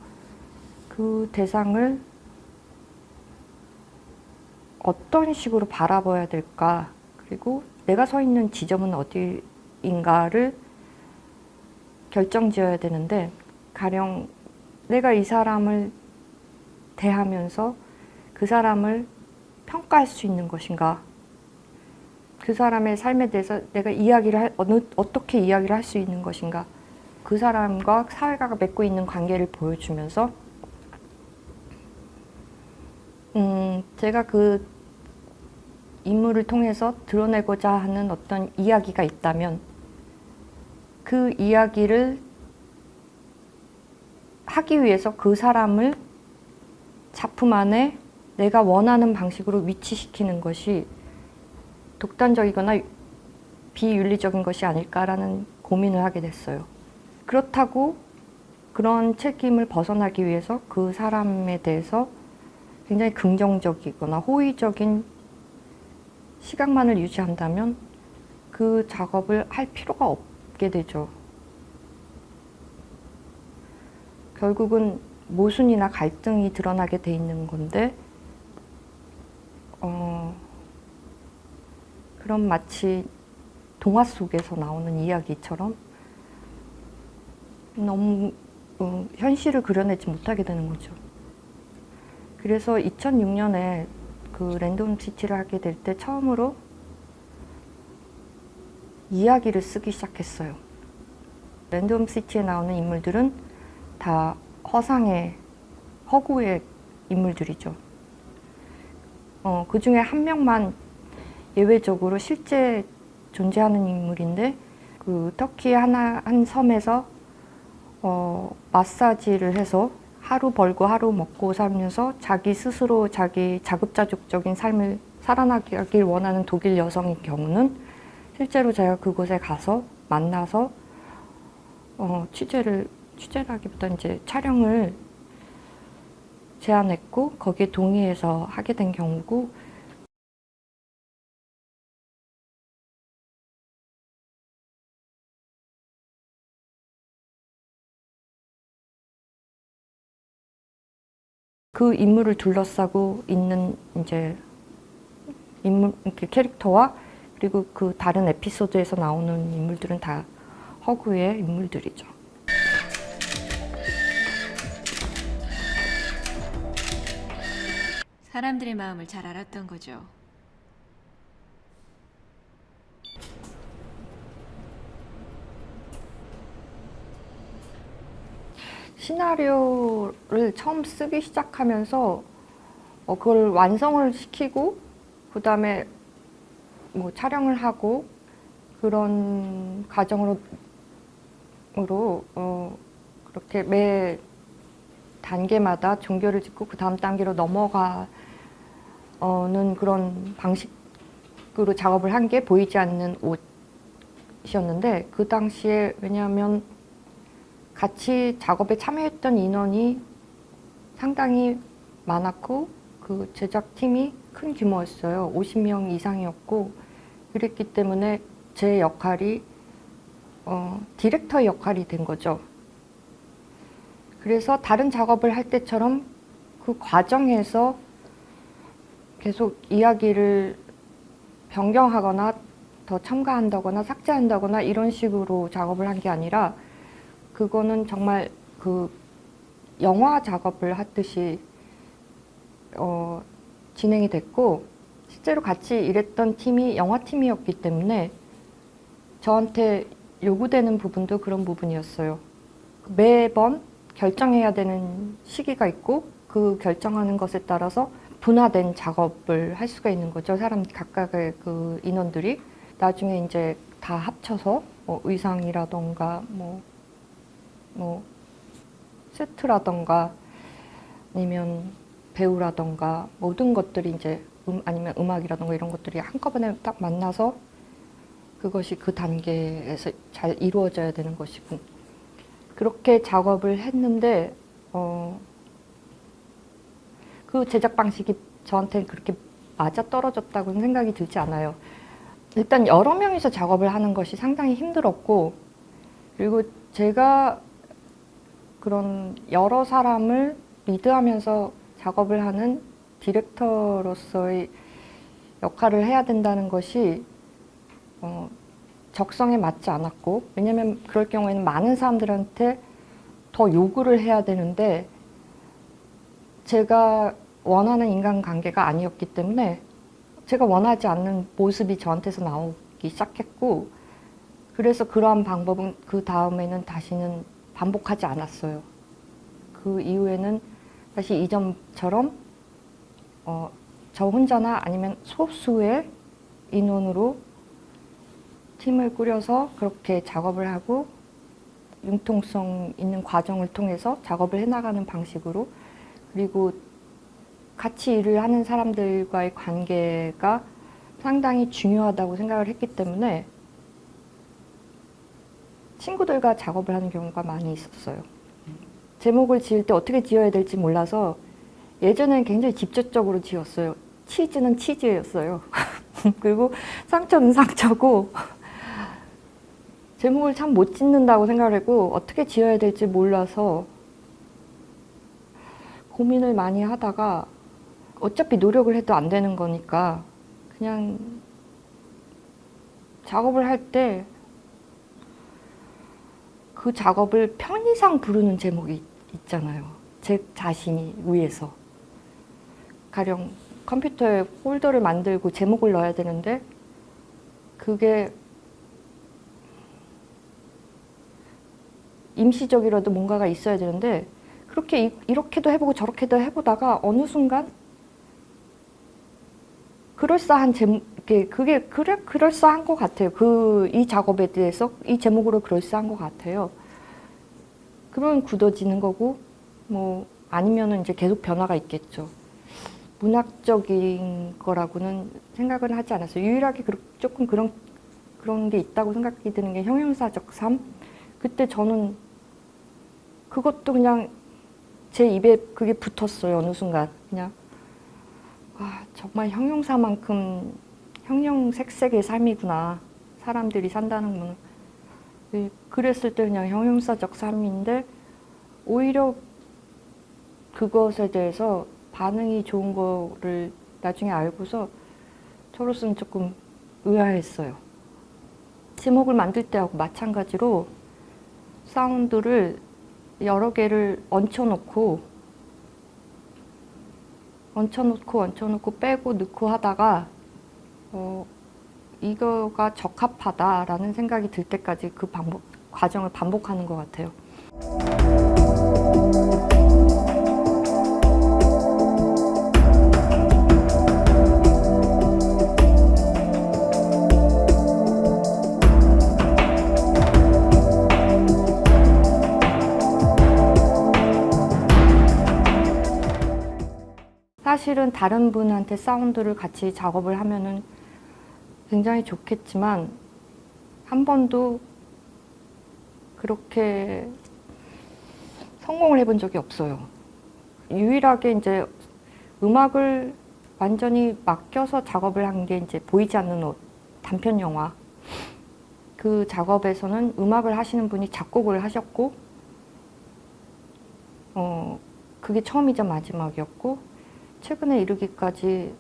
그 대상을 어떤 식으로 바라봐야 될까 그리고 내가 서 있는 지점은 어디인가를 결정지어야 되는데 가령 내가 이 사람을 대하면서 그 사람을 평가할 수 있는 것인가 그 사람의 삶에 대해서 내가 어떻게 이야기를 할 수 있는 것인가 그 사람과 사회가 맺고 있는 관계를 보여주면서 제가 그 인물을 통해서 드러내고자 하는 어떤 이야기가 있다면 그 이야기를 하기 위해서 그 사람을 작품 안에 내가 원하는 방식으로 위치시키는 것이 독단적이거나 비윤리적인 것이 아닐까라는 고민을 하게 됐어요. 그렇다고 그런 책임을 벗어나기 위해서 그 사람에 대해서 굉장히 긍정적이거나 호의적인 시각만을 유지한다면 그 작업을 할 필요가 없게 되죠. 결국은 모순이나 갈등이 드러나게 돼 있는 건데 그런 마치 동화 속에서 나오는 이야기처럼 너무 현실을 그려내지 못하게 되는 거죠. 그래서 2006년에 그 랜덤 시티를 하게 될 때 처음으로 이야기를 쓰기 시작했어요. 랜덤 시티에 나오는 인물들은 다 허상의 허구의 인물들이죠. 그 중에 한 명만 예외적으로 실제 존재하는 인물인데 그 터키 한 섬에서 마사지를 해서 하루 벌고 하루 먹고 살면서 자기 스스로 자기 자급자족적인 삶을 살아나길 원하는 독일 여성의 경우는 실제로 제가 그곳에 가서 만나서 취재라기보다 이제 촬영을 제안했고 거기에 동의해서 하게 된 경우고 그 인물을 둘러싸고 있는 이제 캐릭터와 그리고 그 다른 에피소드에서 나오는 인물들은 다 허구의 인물들이죠. 사람들의 마음을 잘 알았던 거죠. 시나리오를 처음 쓰기 시작하면서 그걸 완성을 시키고 그 다음에 뭐 촬영을 하고 그런 과정으로 그렇게 매 단계마다 종결을 짓고 그 다음 단계로 넘어가는 그런 방식으로 작업을 한 게 보이지 않는 옷이었는데 그 당시에 왜냐하면 같이 작업에 참여했던 인원이 상당히 많았고 그 제작팀이 큰 규모였어요. 50명 이상이었고 그랬기 때문에 제 역할이 디렉터의 역할이 된 거죠. 그래서 다른 작업을 할 때처럼 그 과정에서 계속 이야기를 변경하거나 더 첨가한다거나 삭제한다거나 이런 식으로 작업을 한 게 아니라 그거는 정말 그 영화 작업을 하듯이 진행이 됐고 실제로 같이 일했던 팀이 영화팀이었기 때문에 저한테 요구되는 부분도 그런 부분이었어요. 매번 결정해야 되는 시기가 있고 그 결정하는 것에 따라서 분화된 작업을 할 수가 있는 거죠. 사람 각각의 그 인원들이 나중에 이제 다 합쳐서 의상이라던가 뭐 세트라던가 아니면 배우라던가 모든 것들이 이제 아니면 음악이라던가 이런 것들이 한꺼번에 딱 만나서 그것이 그 단계에서 잘 이루어져야 되는 것이고 그렇게 작업을 했는데 그 제작 방식이 저한테는 그렇게 맞아떨어졌다고는 생각이 들지 않아요. 일단 여러 명이서 작업을 하는 것이 상당히 힘들었고 그리고 제가 그런 여러 사람을 리드하면서 작업을 하는 디렉터로서의 역할을 해야 된다는 것이 적성에 맞지 않았고 왜냐하면 그럴 경우에는 많은 사람들한테 더 요구를 해야 되는데 제가 원하는 인간관계가 아니었기 때문에 제가 원하지 않는 모습이 저한테서 나오기 시작했고 그래서 그러한 방법은 그 다음에는 다시는 반복하지 않았어요. 그 이후에는 다시 이전처럼 저 혼자나 아니면 소수의 인원으로 팀을 꾸려서 그렇게 작업을 하고 융통성 있는 과정을 통해서 작업을 해나가는 방식으로, 그리고 같이 일을 하는 사람들과의 관계가 상당히 중요하다고 생각을 했기 때문에 친구들과 작업을 하는 경우가 많이 있었어요. 제목을 지을 때 어떻게 지어야 될지 몰라서 예전에는 굉장히 직접적으로 지었어요. 치즈는 치즈였어요. 그리고 상처는 상처고 제목을 참 못 짓는다고 생각을 했고 어떻게 지어야 될지 몰라서 고민을 많이 하다가 어차피 노력을 해도 안 되는 거니까 그냥 작업을 할 때 그 작업을 편의상 부르는 제목이 있잖아요. 제 자신이 위해서. 가령 컴퓨터에 폴더를 만들고 제목을 넣어야 되는데 그게 임시적이라도 뭔가가 있어야 되는데 그렇게 이렇게도 해보고 저렇게도 해보다가 어느 순간 그럴싸한 제목, 그게 그럴싸한 것 같아요. 이 작업에 대해서 이 제목으로 그럴싸한 것 같아요. 그러면 굳어지는 거고, 뭐 아니면은 이제 계속 변화가 있겠죠. 문학적인 거라고는 생각은 하지 않았어요. 유일하게 조금 그런 게 있다고 생각이 드는 게 형용사적 삶. 그때 저는 그것도 그냥 제 입에 그게 붙었어요. 어느 순간 그냥. 정말 형용사만큼 형용색색의 삶이구나. 사람들이 산다는 거는. 그랬을 때 그냥 형용사적 삶인데 오히려 그것에 대해서 반응이 좋은 거를 나중에 알고서 저로서는 조금 의아했어요. 제목을 만들 때하고 마찬가지로 사운드를 여러 개를 얹혀놓고 빼고 넣고 하다가 이거가 적합하다라는 생각이 들 때까지 그 과정을 반복하는 것 같아요. 사실은 다른 분한테 사운드를 같이 작업을 하면은 굉장히 좋겠지만 한 번도 그렇게 성공을 해본 적이 없어요. 유일하게 이제 음악을 완전히 맡겨서 작업을 한 게 이제 보이지 않는 옷 단편 영화. 그 작업에서는 음악을 하시는 분이 작곡을 하셨고, 그게 처음이자 마지막이었고, 최근에 이르기까지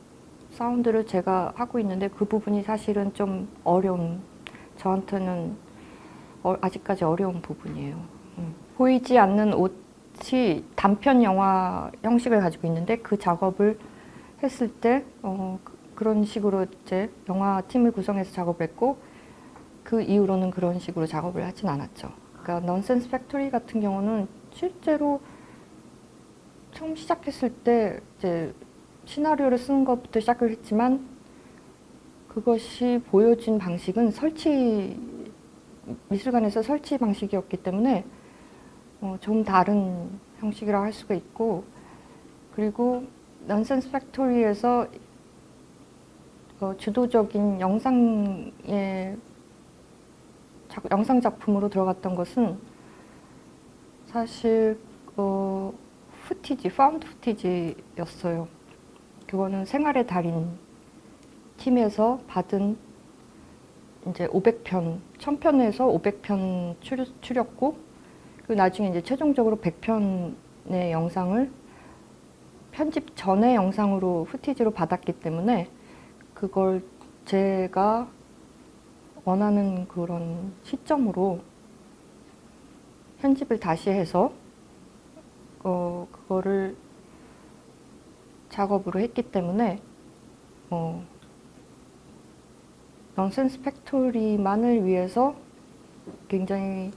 사운드를 제가 하고 있는데 그 부분이 사실은 좀 저한테는 아직까지 어려운 부분이에요. 보이지 않는 옷이 단편 영화 형식을 가지고 있는데 그 작업을 했을 때 그런 식으로 이제 영화 팀을 구성해서 작업을 했고, 그 이후로는 그런 식으로 작업을 하진 않았죠. 그러니까 넌센스 팩토리 같은 경우는 실제로 처음 시작했을 때 이제 시나리오를 쓰는 것부터 시작을 했지만 그것이 보여진 방식은 미술관에서 설치 방식이었기 때문에 좀 다른 형식이라고 할 수가 있고, 그리고 넌센스 팩토리에서 주도적인 영상 작품으로 들어갔던 것은 사실 파운드 후티지였어요. 그거는 생활의 달인 팀에서 받은 이제 500편, 1000편에서 500편 추렸고, 그리고 나중에 이제 최종적으로 100편의 영상을 편집 전의 영상으로 후티지로 받았기 때문에 그걸 제가 원하는 그런 시점으로 편집을 다시 해서 그거를 작업으로 했기 때문에 넌센스 팩토리만을 위해서 굉장히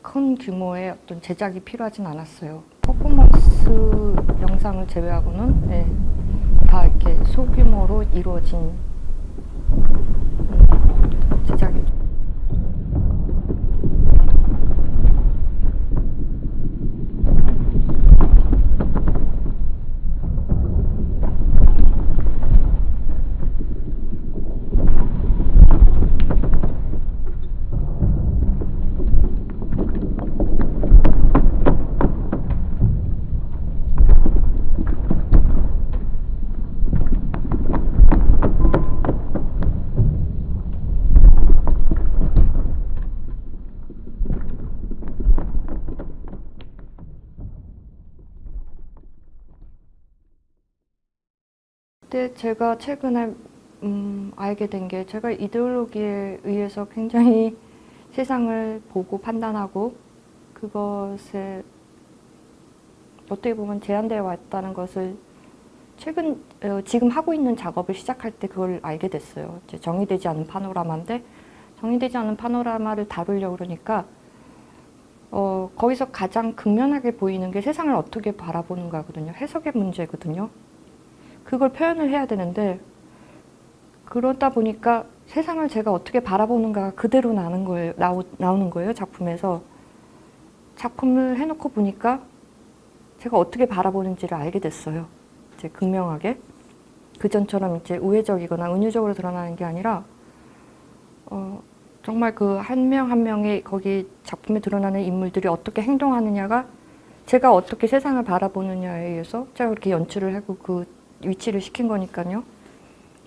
큰 규모의 어떤 제작이 필요하진 않았어요. 퍼포먼스 영상을 제외하고는 네, 다 이렇게 소규모로 이루어진 제작이죠. 근데 제가 최근에 알게 된 게 제가 이데올로기에 의해서 굉장히 세상을 보고 판단하고 그것에 어떻게 보면 제한되어 왔다는 것을 지금 하고 있는 작업을 시작할 때 그걸 알게 됐어요. 이제 정의되지 않은 파노라마인데 정의되지 않은 파노라마를 다루려고 그러니까 거기서 가장 극명하게 보이는 게 세상을 어떻게 바라보는가거든요. 해석의 문제거든요. 그걸 표현을 해야 되는데 그러다 보니까 세상을 제가 어떻게 바라보는가 그대로 나오는 거예요. 작품에서. 작품을 해놓고 보니까 제가 어떻게 바라보는지를 알게 됐어요. 이제 극명하게. 그전처럼 이제 우회적이거나 은유적으로 드러나는 게 아니라 정말 그 한 명 한 명의 거기 작품에 드러나는 인물들이 어떻게 행동하느냐가 제가 어떻게 세상을 바라보느냐에 의해서 제가 그렇게 연출을 하고 그 위치를 시킨 거니까요.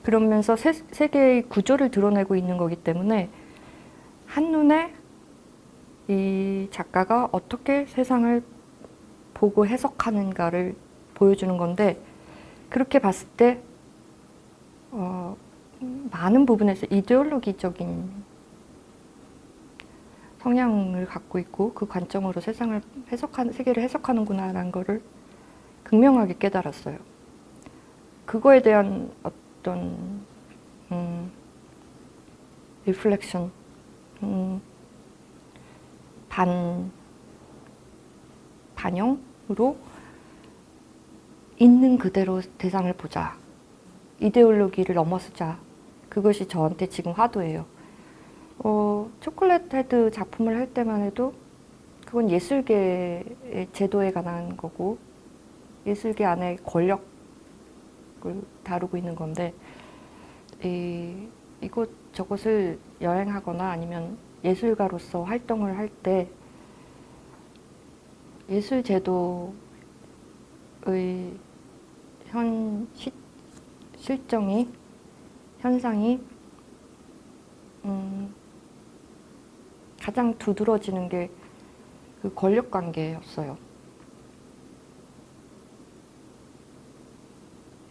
그러면서 세계의 구조를 드러내고 있는 거기 때문에 한눈에 이 작가가 어떻게 세상을 보고 해석하는가를 보여주는 건데 그렇게 봤을 때 많은 부분에서 이데올로기적인 성향을 갖고 있고 그 관점으로 세계를 해석하는구나라는 거를 극명하게 깨달았어요. 그거에 대한 어떤 리플렉션, 반영으로 있는 그대로 대상을 보자. 이데올로기를 넘어서자. 그것이 저한테 지금 화두예요. 초콜릿 헤드 작품을 할 때만 해도 그건 예술계의 제도에 관한 거고 예술계 안에 권력을 다루고 있는 건데 이곳 저곳을 여행하거나 아니면 예술가로서 활동을 할 때 예술 제도의 실정이 현상이 가장 두드러지는 게 그 권력 관계였어요.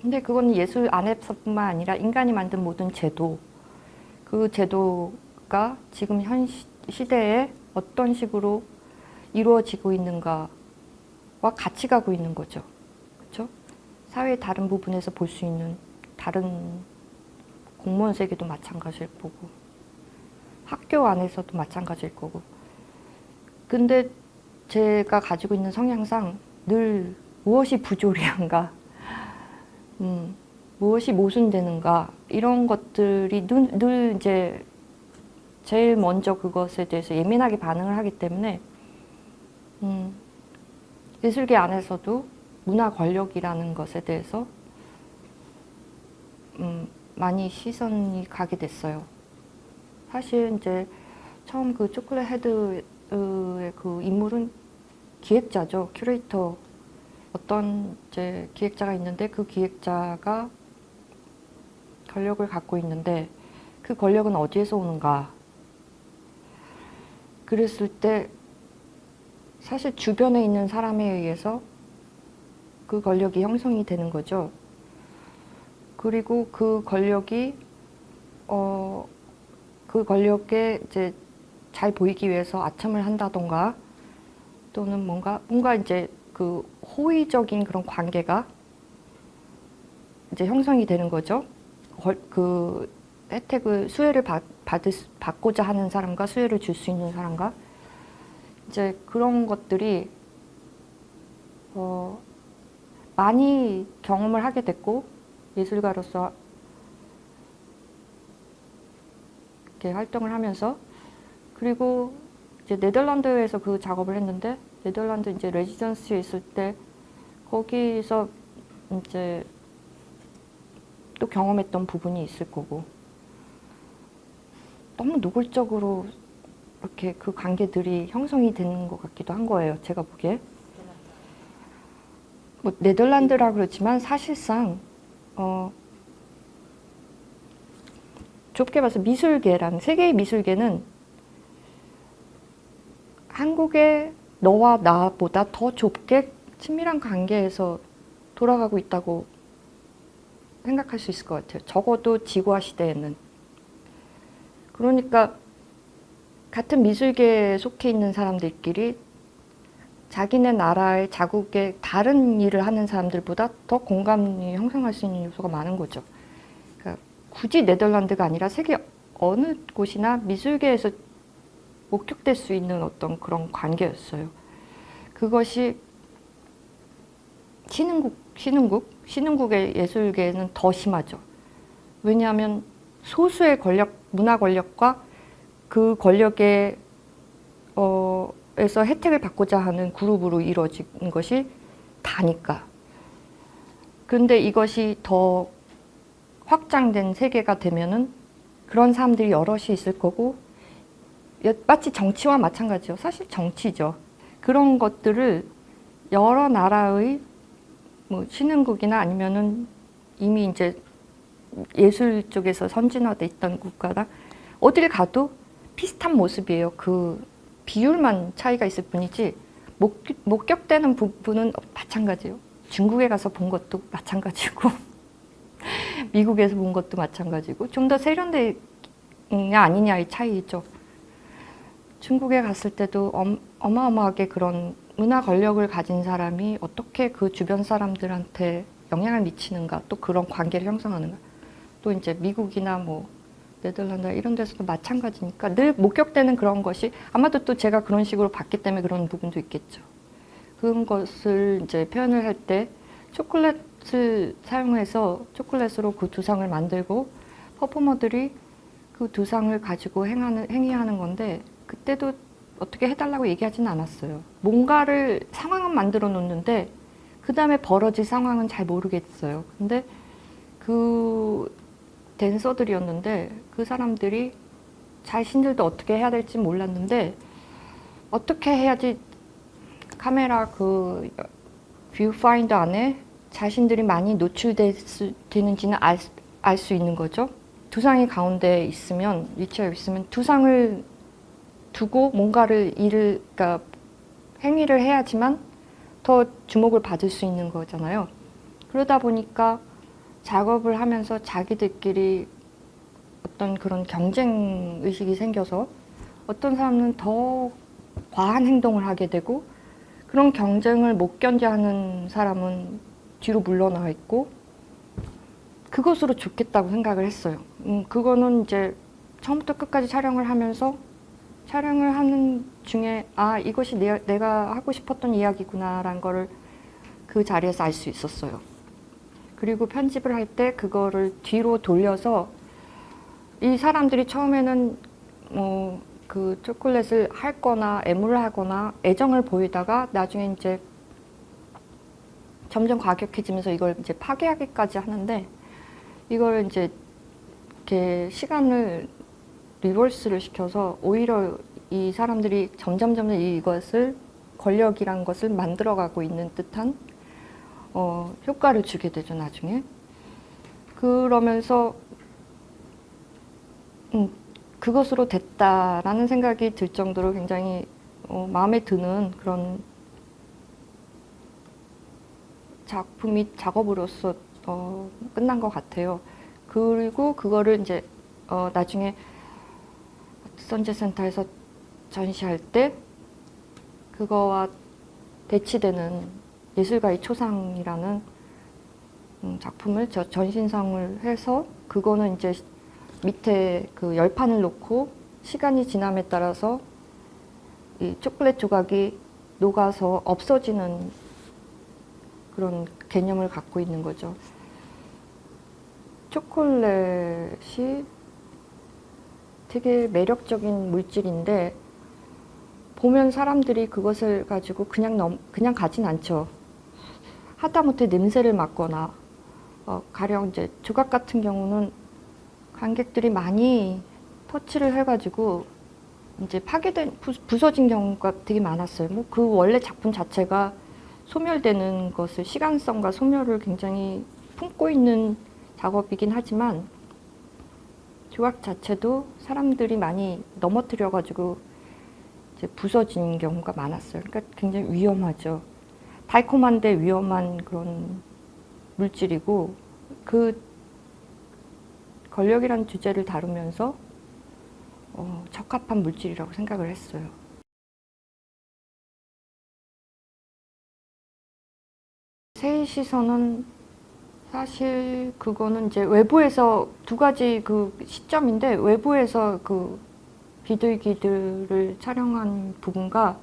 근데 그건 예술 안에서뿐만 아니라 인간이 만든 모든 제도, 그 제도가 지금 현 시대에 어떤 식으로 이루어지고 있는가와 같이 가고 있는 거죠. 그렇죠? 사회의 다른 부분에서 볼 수 있는 다른 공무원 세계도 마찬가지일 거고 학교 안에서도 마찬가지일 거고 근데 제가 가지고 있는 성향상 늘 무엇이 부조리한가 무엇이 모순되는가 이런 것들이 늘 이제 제일 먼저 그것에 대해서 예민하게 반응을 하기 때문에 예술계 안에서도 문화 권력이라는 것에 대해서 많이 시선이 가게 됐어요. 사실 이제 처음 그 초콜릿 헤드의 그 인물은 기획자죠. 큐레이터. 어떤 이제 기획자가 있는데 그 기획자가 권력을 갖고 있는데 그 권력은 어디에서 오는가. 그랬을 때 사실 주변에 있는 사람에 의해서 그 권력이 형성이 되는 거죠. 그리고 그 권력이 그 권력에 이제 잘 보이기 위해서 아첨을 한다던가 또는 뭔가 이제 그 호의적인 그런 관계가 이제 형성이 되는 거죠. 그 혜택을 수혜를 받고자 하는 사람과 수혜를 줄 수 있는 사람과 이제 그런 것들이 많이 경험을 하게 됐고 예술가로서 이렇게 활동을 하면서 그리고 이제 네덜란드에서 그 작업을 했는데 네덜란드 이제 레지던시에 있을 때 거기서 이제 또 경험했던 부분이 있을 거고 너무 노골적으로 이렇게 그 관계들이 형성이 되는 것 같기도 한 거예요. 제가 보기에. 뭐 네덜란드라 그렇지만 사실상 좁게 봐서 미술계랑 세계의 미술계는 한국의 너와 나보다 더 좁게 친밀한 관계에서 돌아가고 있다고 생각할 수 있을 것 같아요. 적어도 지구화 시대에는. 그러니까 같은 미술계에 속해 있는 사람들끼리 자기네 나라의 자국의 다른 일을 하는 사람들보다 더 공감이 형성할 수 있는 요소가 많은 거죠. 그러니까 굳이 네덜란드가 아니라 세계 어느 곳이나 미술계에서 목격될 수 있는 어떤 그런 관계였어요. 그것이 신흥국의 예술계는 더 심하죠. 왜냐하면 소수의 권력, 문화 권력과 그 권력에 에서 혜택을 받고자 하는 그룹으로 이루어진 것이 다니까. 그런데 이것이 더 확장된 세계가 되면은 그런 사람들이 여럿이 있을 거고 마치 정치와 마찬가지죠. 사실 정치죠. 그런 것들을 여러 나라의 뭐 신흥국이나 아니면은 이미 이제 예술 쪽에서 선진화돼 있던 국가나 어딜 가도 비슷한 모습이에요. 그 비율만 차이가 있을 뿐이지 목격되는 부분은 마찬가지예요. 중국에 가서 본 것도 마찬가지고 미국에서 본 것도 마찬가지고 좀 더 세련되냐 아니냐의 차이죠. 중국에 갔을 때도 어마어마하게 그런 문화 권력을 가진 사람이 어떻게 그 주변 사람들한테 영향을 미치는가, 또 그런 관계를 형성하는가. 또 이제 미국이나 뭐 네덜란드 이런 데서도 마찬가지니까 늘 목격되는 그런 것이 아마도 또 제가 그런 식으로 봤기 때문에 그런 부분도 있겠죠. 그런 것을 이제 표현을 할 때 초콜릿을 사용해서 초콜릿으로 그 두상을 만들고 퍼포머들이 그 두상을 가지고 행위하는 건데 그때도 어떻게 해달라고 얘기하지는 않았어요. 뭔가를 상황은 만들어 놓는데 그 다음에 벌어질 상황은 잘 모르겠어요. 근데 그 댄서들이었는데 그 사람들이 자신들도 어떻게 해야 될지 몰랐는데 어떻게 해야지 카메라 그 뷰파인더 안에 자신들이 많이 노출되는지는 알 수 있는 거죠. 두상이 가운데 있으면 위치하고 있으면 두상을 두고 뭔가를 그러니까 행위를 해야지만 더 주목을 받을 수 있는 거잖아요. 그러다 보니까 작업을 하면서 자기들끼리 어떤 그런 경쟁 의식이 생겨서 어떤 사람은 더 과한 행동을 하게 되고 그런 경쟁을 못 견뎌하는 사람은 뒤로 물러나 있고 그것으로 좋겠다고 생각을 했어요. 그거는 이제 처음부터 끝까지 촬영을 하면서 촬영을 하는 중에 아 이것이 내가 하고 싶었던 이야기구나라는 거를 그 자리에서 알 수 있었어요. 그리고 편집을 할 때 그거를 뒤로 돌려서 이 사람들이 처음에는 뭐 그 초콜릿을 핥거나 애무를 하거나 애정을 보이다가 나중에 이제 점점 과격해지면서 이걸 이제 파괴하기까지 하는데 이걸 이제 이렇게 시간을 리버스를 시켜서 오히려 이 사람들이 점점 이것을 권력이란 것을 만들어가고 있는 듯한 효과를 주게 되죠, 나중에. 그러면서 그것으로 됐다라는 생각이 들 정도로 굉장히 마음에 드는 그런 작업으로서 끝난 것 같아요. 그리고 그거를 이제 나중에 선제센터에서 전시할 때 그거와 대치되는 예술가의 초상이라는 작품을 전신상을 해서 그거는 이제 밑에 그 열판을 놓고 시간이 지남에 따라서 이 초콜릿 조각이 녹아서 없어지는 그런 개념을 갖고 있는 거죠. 초콜릿이 되게 매력적인 물질인데 보면 사람들이 그것을 가지고 그냥 가진 않죠. 하다못해 냄새를 맡거나 가령 이제 조각 같은 경우는 관객들이 많이 터치를 해가지고 이제 파괴된 부서진 경우가 되게 많았어요. 뭐 그 원래 작품 자체가 소멸되는 것을 시간성과 소멸을 굉장히 품고 있는 작업이긴 하지만 조각 자체도 사람들이 많이 넘어뜨려가지고 이제 부서진 경우가 많았어요. 그러니까 굉장히 위험하죠. 달콤한데 위험한 그런 물질이고 그 권력이라는 주제를 다루면서 적합한 물질이라고 생각을 했어요. 새의 시선은 사실 그거는 이제 외부에서 두 가지 그 시점인데 외부에서 그 비둘기들을 촬영한 부분과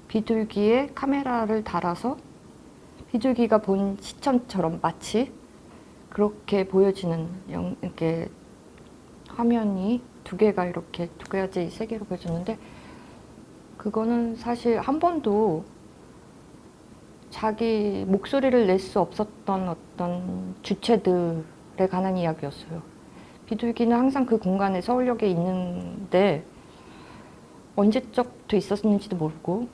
비둘기에 카메라를 달아서 비둘기가 본 시점처럼 마치 그렇게 보여지는 이렇게 화면이 두 개가 이렇게 두 가지 세 개로 보여졌는데 그거는 사실 한 번도 자기 목소리를 낼 수 없었던 어떤 주체들에 관한 이야기였어요. 비둘기는 항상 그 공간에 서울역에 있는데 언제적 돼 있었는지도 모르고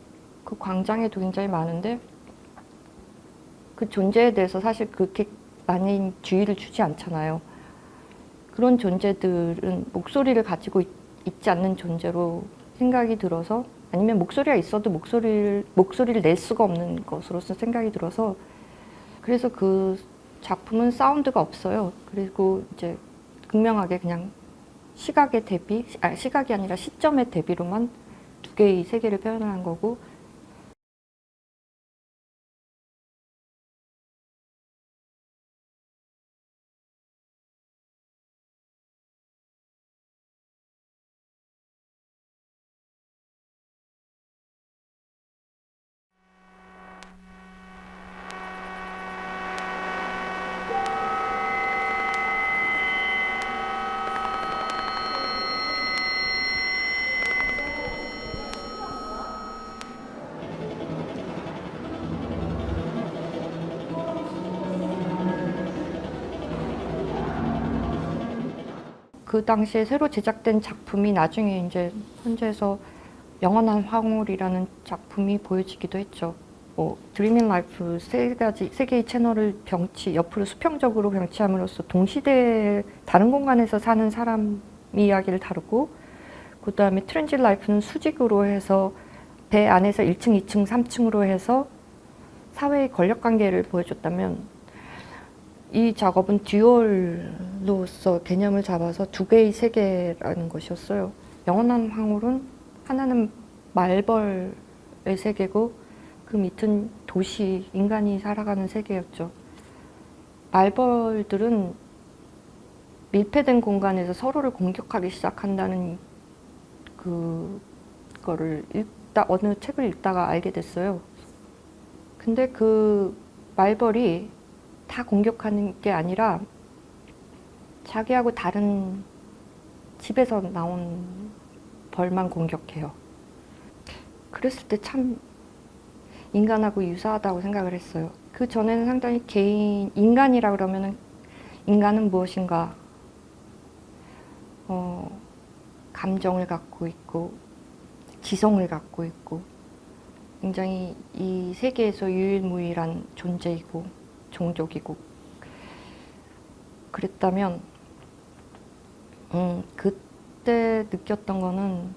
그 광장에도 굉장히 많은데 그 존재에 대해서 사실 그렇게 많이 주의를 주지 않잖아요. 그런 존재들은 목소리를 가지고 있지 않는 존재로 생각이 들어서 아니면 목소리가 있어도 목소리를 낼 수가 없는 것으로서 생각이 들어서 그래서 그 작품은 사운드가 없어요. 그리고 이제 극명하게 그냥 시각이 아니라 시점의 대비로만 두 개의 세계를 표현한 거고 그 당시에 새로 제작된 작품이 나중에 이제 현재에서 영원한 황홀이라는 작품이 보여지기도 했죠. 뭐 드리밍 라이프 세 개의 채널을 옆으로 수평적으로 병치함으로써 동시대에 다른 공간에서 사는 사람 이야기를 다루고 그 다음에 트랜짓 라이프는 수직으로 해서 배 안에서 1층, 2층, 3층으로 해서 사회의 권력 관계를 보여줬다면 이 작업은 듀얼로서 개념을 잡아서 두 개의 세계라는 것이었어요. 영원한 황홀은 하나는 말벌의 세계고 그 밑은 도시, 인간이 살아가는 세계였죠. 말벌들은 밀폐된 공간에서 서로를 공격하기 시작한다는 그거를 어느 책을 읽다가 알게 됐어요. 근데 그 말벌이 다 공격하는 게 아니라 자기하고 다른 집에서 나온 벌만 공격해요. 그랬을 때 참 인간하고 유사하다고 생각을 했어요. 그 전에는 상당히 인간이라 그러면은 인간은 무엇인가? 감정을 갖고 있고 지성을 갖고 있고 굉장히 이 세계에서 유일무이한 존재이고 종족이고 그랬다면 그때 느꼈던 거는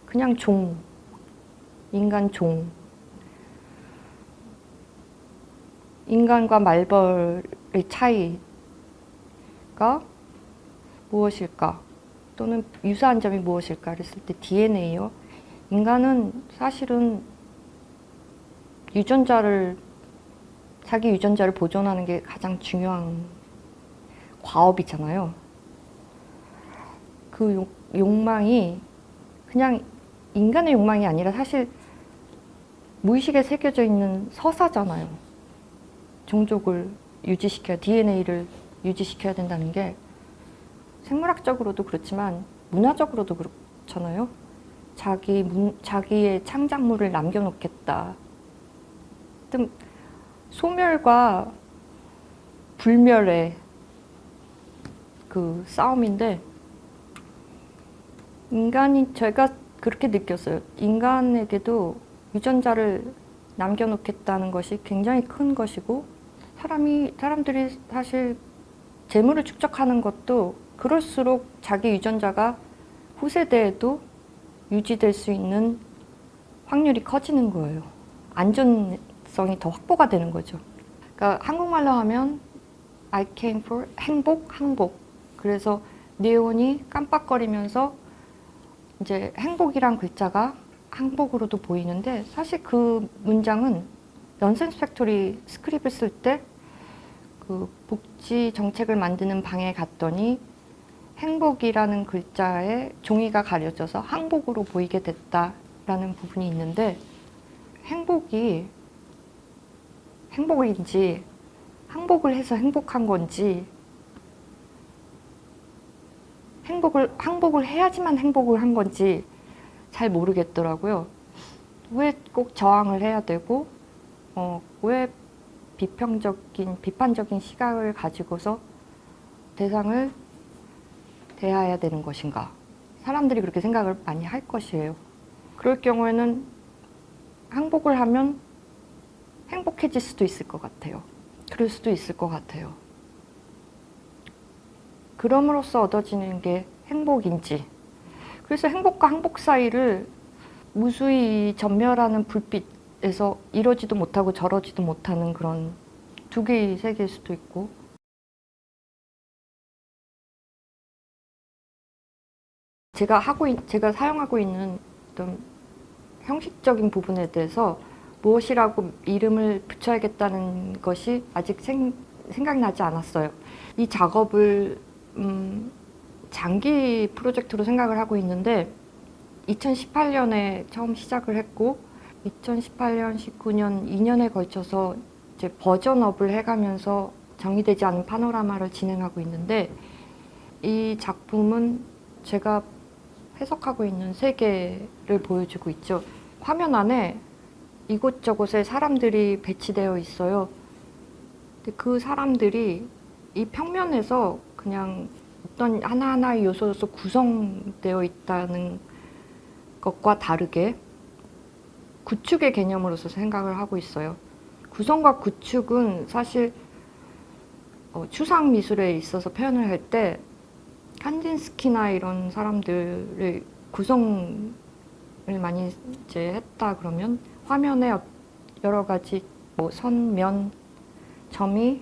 그냥 인간 인간과 말벌의 차이가 무엇일까 또는 유사한 점이 무엇일까 그랬을 때 DNA요. 인간은 사실은 자기 유전자를 보존하는 게 가장 중요한 과업이잖아요. 그 욕망이 그냥 인간의 욕망이 아니라 사실 무의식에 새겨져 있는 서사잖아요. 종족을 유지시켜야, DNA를 유지시켜야 된다는 게 생물학적으로도 그렇지만 문화적으로도 그렇잖아요. 자기의 창작물을 남겨놓겠다. 하여튼 소멸과 불멸의 그 싸움인데, 제가 그렇게 느꼈어요. 인간에게도 유전자를 남겨놓겠다는 것이 굉장히 큰 것이고, 사람들이 사실 재물을 축적하는 것도 그럴수록 자기 유전자가 후세대에도 유지될 수 있는 확률이 커지는 거예요. 안전성이 더 확보가 되는 거죠. 그러니까 한국말로 하면 I came for 항복. 그래서 네온이 깜빡거리면서 이제 행복이란 글자가 항복으로도 보이는데, 사실 그 문장은 넌센스 팩토리 스크립을 쓸 때 그 복지 정책을 만드는 방에 갔더니 행복이라는 글자에 종이가 가려져서 항복으로 보이게 됐다라는 부분이 있는데, 행복인지 항복을 해서 행복한 건지, 항복을 해야지만 행복을 한 건지 잘 모르겠더라고요. 왜 꼭 저항을 해야 되고, 왜 비판적인 시각을 가지고서 대상을 대해야 되는 것인가. 사람들이 그렇게 생각을 많이 할 것이에요. 그럴 경우에는 항복을 하면 행복해질 수도 있을 것 같아요. 그럴 수도 있을 것 같아요. 그럼으로써 얻어지는 게 행복인지. 그래서 행복과 항복 사이를 무수히 전멸하는 불빛에서 이러지도 못하고 저러지도 못하는 그런 두 개의 세계일 수도 있고, 제가 사용하고 있는 어떤 형식적인 부분에 대해서 무엇이라고 이름을 붙여야겠다는 것이 아직 생각나지 않았어요. 이 작업을 장기 프로젝트로 생각을 하고 있는데, 2018년에 처음 시작을 했고 2018년, 19년, 2년에 걸쳐서 이제 버전업을 해가면서 정의되지 않은 파노라마를 진행하고 있는데, 이 작품은 제가 해석하고 있는 세계를 보여주고 있죠. 화면 안에 이곳저곳에 사람들이 배치되어 있어요. 근데 그 사람들이 이 평면에서 그냥 어떤 하나하나의 요소로서 구성되어 있다는 것과 다르게 구축의 개념으로서 생각을 하고 있어요. 구성과 구축은 사실 추상 미술에 있어서 표현을 할 때 칸딘스키나 이런 사람들의 구성을 많이 이제 했다 그러면 화면에 여러 가지 뭐 선, 면, 점이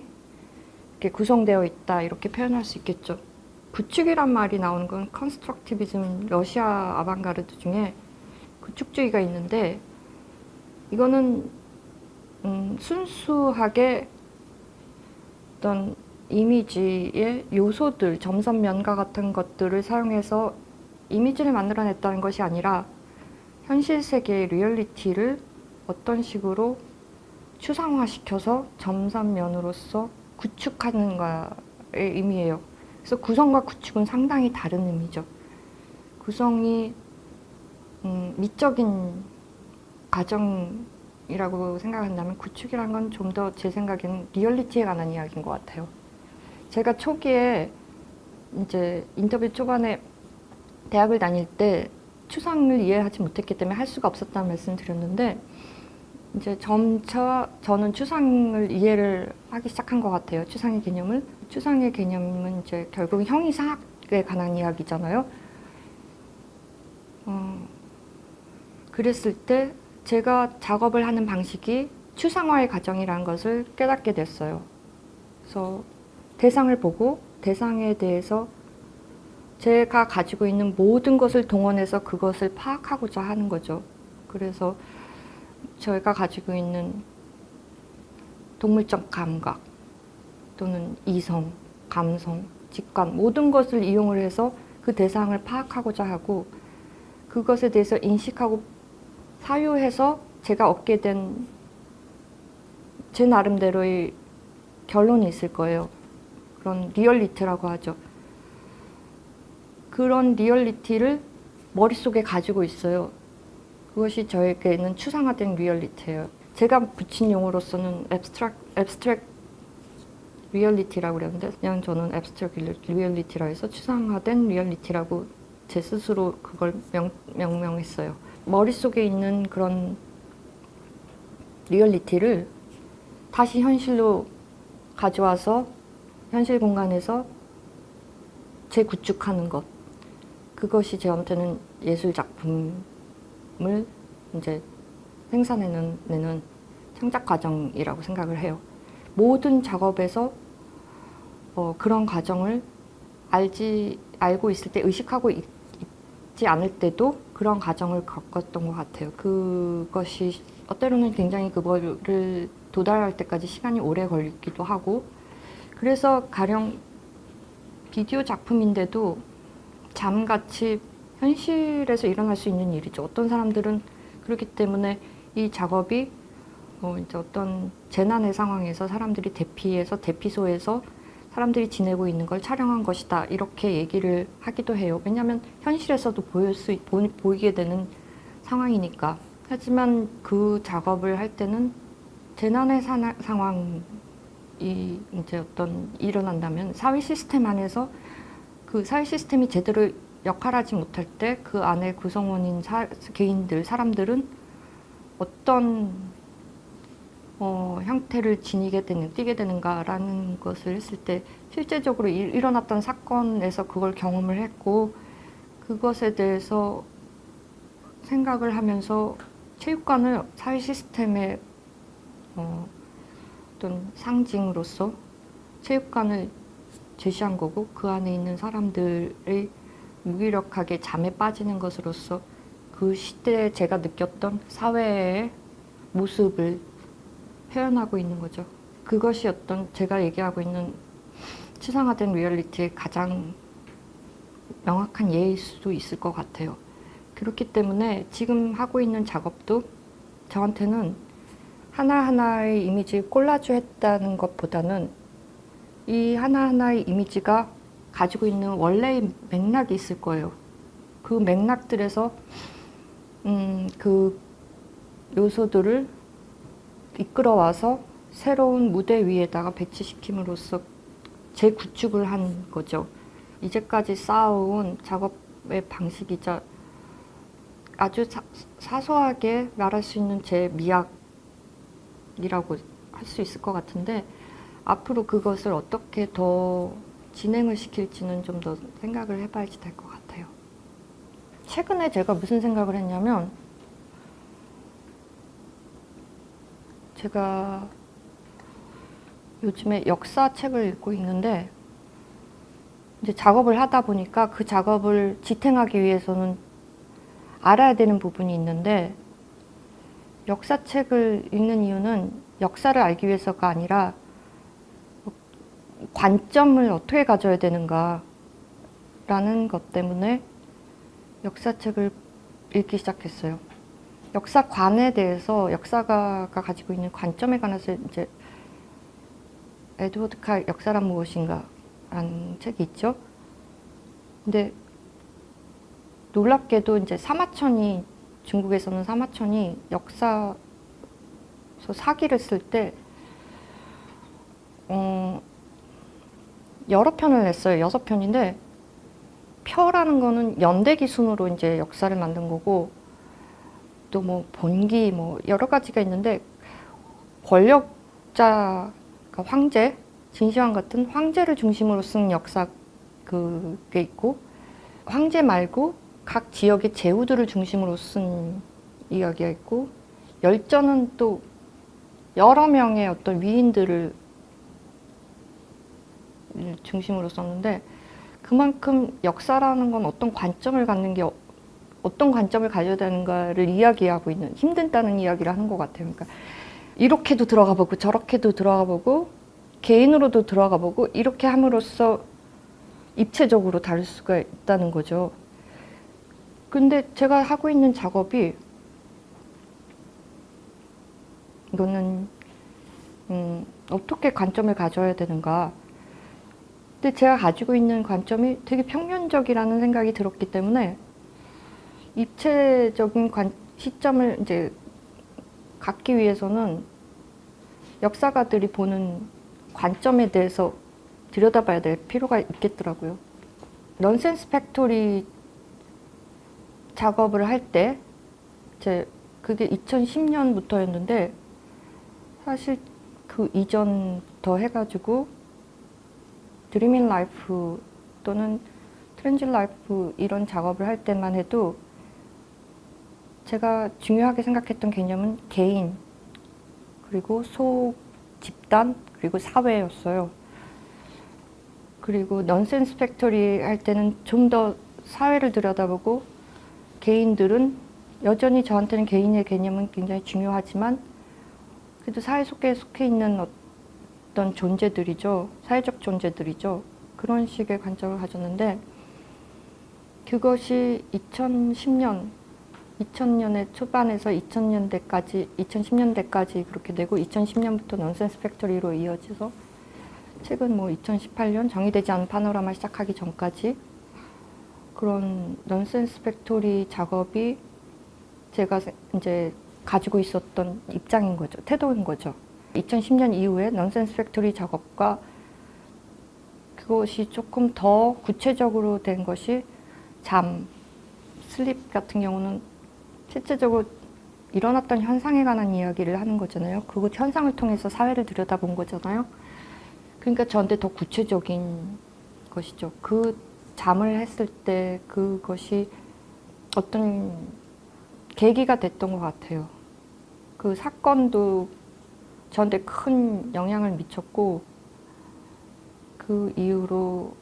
이렇게 구성되어 있다 이렇게 표현할 수 있겠죠. 구축이란 말이 나오는 건 컨스트럭티비즘, 러시아 아방가르드 중에 구축주의가 있는데, 이거는 순수하게 어떤 이미지의 요소들, 점선, 면과 같은 것들을 사용해서 이미지를 만들어냈다는 것이 아니라 현실 세계의 리얼리티를 어떤 식으로 추상화시켜서 점선, 면으로서 구축하는 거의 의미예요. 그래서 구성과 구축은 상당히 다른 의미죠. 구성이 미적인 과정이라고 생각한다면, 구축이란 건 좀 더 제 생각에는 리얼리티에 관한 이야기인 것 같아요. 제가 초기에 이제 인터뷰 초반에 대학을 다닐 때 추상을 이해하지 못했기 때문에 할 수가 없었다는 말씀 드렸는데, 이제 점차 저는 추상을 이해를 하기 시작한 것 같아요. 추상의 개념을. 추상의 개념은 이제 결국 형이상학에 관한 이야기잖아요. 그랬을 때 제가 작업을 하는 방식이 추상화의 과정이라는 것을 깨닫게 됐어요. 그래서 대상을 보고 대상에 대해서 제가 가지고 있는 모든 것을 동원해서 그것을 파악하고자 하는 거죠. 그래서 저희가 가지고 있는 동물적 감각 또는 이성, 감성, 직관 모든 것을 이용을 해서 그 그 대상을 파악하고자 하고 그것에 대해서 인식하고 사유해서 제가 얻게 된 제 나름대로의 결론이 있을 거예요. 그런 리얼리티라고 하죠. 그런 리얼리티를 머릿속에 가지고 있어요. 그것이 저에게는 추상화된 리얼리티예요. 제가 붙인 용어로서는 앱스트랙 리얼리티라고 그랬는데 그냥 저는 앱스트랙 리얼리티라 해서 추상화된 리얼리티라고 제 스스로 그걸 명명했어요. 머릿속에 있는 그런 리얼리티를 다시 현실로 가져와서 현실 공간에서 재구축하는 것. 그것이 저한테는 예술 작품을 이제 생산해내는 창작 과정이라고 생각을 해요. 모든 작업에서 그런 과정을 알고 있을 때 의식하고 있지 않을 때도 그런 과정을 겪었던 것 같아요. 그것이 때로는 굉장히 그거를 도달할 때까지 시간이 오래 걸리기도 하고 그래서 가령 비디오 작품인데도 잠같이 현실에서 일어날 수 있는 일이죠. 어떤 사람들은 그렇기 때문에 이 작업이 이제 어떤 재난의 상황에서 사람들이 대피소에서 사람들이 지내고 있는 걸 촬영한 것이다. 이렇게 얘기를 하기도 해요. 왜냐하면 현실에서도 보이게 되는 상황이니까. 하지만 그 작업을 할 때는 재난의 상황이 이제 일어난다면 사회 시스템 안에서 그 사회 시스템이 제대로 역할하지 못할 때 그 안에 구성원인 개인들, 사람들은 어떤 형태를 띠게 되는가라는 것을 했을 때 실제적으로 일어났던 사건에서 그걸 경험을 했고 그것에 대해서 생각을 하면서 체육관을 사회 시스템의 어떤 상징으로서 체육관을 제시한 거고 그 안에 있는 사람들의 무기력하게 잠에 빠지는 것으로서 그 시대에 제가 느꼈던 사회의 모습을 표현하고 있는 거죠. 그것이 제가 얘기하고 있는 추상화된 리얼리티의 가장 명확한 예일 수도 있을 것 같아요. 그렇기 때문에 지금 하고 있는 작업도 저한테는 하나하나의 이미지를 콜라주 했다는 것보다는 이 하나하나의 이미지가 가지고 있는 원래의 맥락이 있을 거예요. 그 맥락들에서 그 요소들을 이끌어와서 새로운 무대 위에다가 배치시킴으로써 재구축을 한 거죠. 이제까지 쌓아온 작업의 방식이자 아주 사소하게 말할 수 있는 제 미학이라고 할 수 있을 것 같은데 앞으로 그것을 어떻게 더 진행을 시킬지는 좀 더 생각을 해봐야지 될 것 같아요. 최근에 제가 무슨 생각을 했냐면 제가 요즘에 역사책을 읽고 있는데 이제 작업을 하다 보니까 그 작업을 지탱하기 위해서는 알아야 되는 부분이 있는데 역사책을 읽는 이유는 역사를 알기 위해서가 아니라 관점을 어떻게 가져야 되는가 라는 것 때문에 역사책을 읽기 시작했어요. 역사관에 대해서 역사가가 가지고 있는 관점에 관해서 이제 에드워드 칼 역사란 무엇인가 라는 책이 있죠. 근데 놀랍게도 이제 중국에서는 사마천이 역사서 사기를 쓸 때 여러 편을 냈어요. 6편인데 표라는 거는 연대기 순으로 이제 역사를 만든 거고 또 뭐 본기 여러 가지가 있는데 권력자 황제, 진시황 같은 황제를 중심으로 쓴 역사 그게 있고 황제 말고 각 지역의 제후들을 중심으로 쓴 이야기가 있고 열전은 또 여러 명의 어떤 위인들을 중심으로 썼는데 그만큼 역사라는 건 어떤 관점을 가져야 되는가를 이야기하고 있는 힘든다는 이야기를 하는 것 같아요. 그러니까 이렇게도 들어가 보고 저렇게도 들어가 보고 개인으로도 들어가 보고 이렇게 함으로써 입체적으로 다를 수가 있다는 거죠. 근데 제가 하고 있는 작업이 이거는 어떻게 관점을 가져야 되는가. 근데 제가 가지고 있는 관점이 되게 평면적이라는 생각이 들었기 때문에 입체적인 시점을 이제 갖기 위해서는 역사가들이 보는 관점에 대해서 들여다봐야 될 필요가 있겠더라고요. 넌센스 팩토리 작업을 할 때 그게 2010년부터였는데 사실 그 이전부터 해가지고 드리밍 라이프 또는 트랜짓 라이프 이런 작업을 할 때만 해도 제가 중요하게 생각했던 개념은 개인, 그리고 집단, 그리고 사회였어요. 그리고 넌센스 팩토리 할 때는 좀 더 사회를 들여다보고 개인들은 여전히 저한테는 개인의 개념은 굉장히 중요하지만 그래도 사회 속에 속해 있는 어떤 존재들이죠. 사회적 존재들이죠. 그런 식의 관점을 가졌는데 그것이 2000년의 초반에서 2010년대까지 그렇게 되고 2010년부터 넌센스 팩토리로 이어져서 최근 2018년 정의되지 않은 파노라마 시작하기 전까지 그런 넌센스 팩토리 작업이 제가 이제 가지고 있었던 입장인 거죠. 태도인 거죠. 2010년 이후에 넌센스 팩토리 작업과 그것이 조금 더 구체적으로 된 것이 슬립 같은 경우는 실제적으로 일어났던 현상에 관한 이야기를 하는 거잖아요. 그 현상을 통해서 사회를 들여다본 거잖아요. 그러니까 저한테 더 구체적인 것이죠. 그 잠을 했을 때 그것이 어떤 계기가 됐던 것 같아요. 그 사건도 저한테 큰 영향을 미쳤고 그 이후로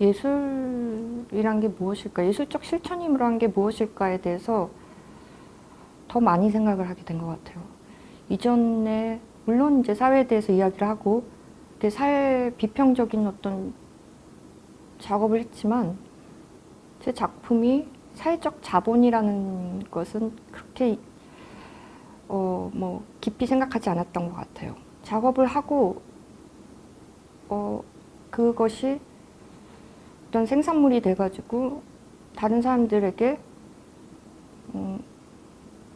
예술이란 게 무엇일까, 예술적 실천이란 게 무엇일까에 대해서 더 많이 생각을 하게 된 것 같아요. 이전에 물론 이제 사회에 대해서 이야기를 하고 사회 비평적인 어떤 작업을 했지만 제 작품이 사회적 자본이라는 것은 그렇게 깊이 생각하지 않았던 것 같아요. 작업을 하고 그것이 어떤 생산물이 돼가지고 다른 사람들에게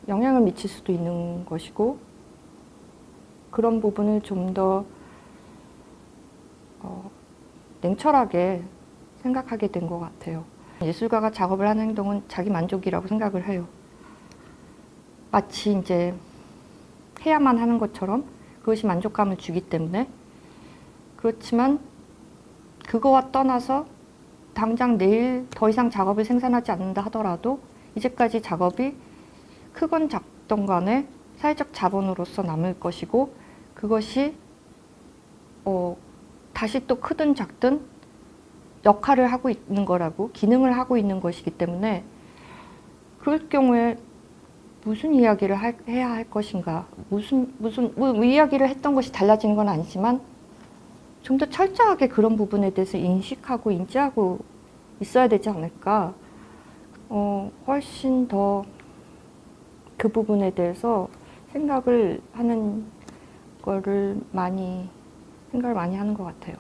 영향을 미칠 수도 있는 것이고 그런 부분을 좀 더 냉철하게 생각하게 된 것 같아요. 예술가가 작업을 하는 행동은 자기 만족이라고 생각을 해요. 마치 이제 해야만 하는 것처럼 그것이 만족감을 주기 때문에. 그렇지만 그거와 떠나서 당장 내일 더 이상 작업을 생산하지 않는다 하더라도 이제까지 작업이 크건 작던 간에 사회적 자본으로서 남을 것이고 그것이 다시 또 크든 작든 역할을 하고 있는 거라고, 기능을 하고 있는 것이기 때문에 그럴 경우에 무슨 이야기를 해야 할 것인가, 이야기를 했던 것이 달라지는 건 아니지만 좀 더 철저하게 그런 부분에 대해서 인식하고 인지하고 있어야 되지 않을까. 훨씬 더 그 부분에 대해서 생각을 하는 거를 생각을 많이 하는 것 같아요.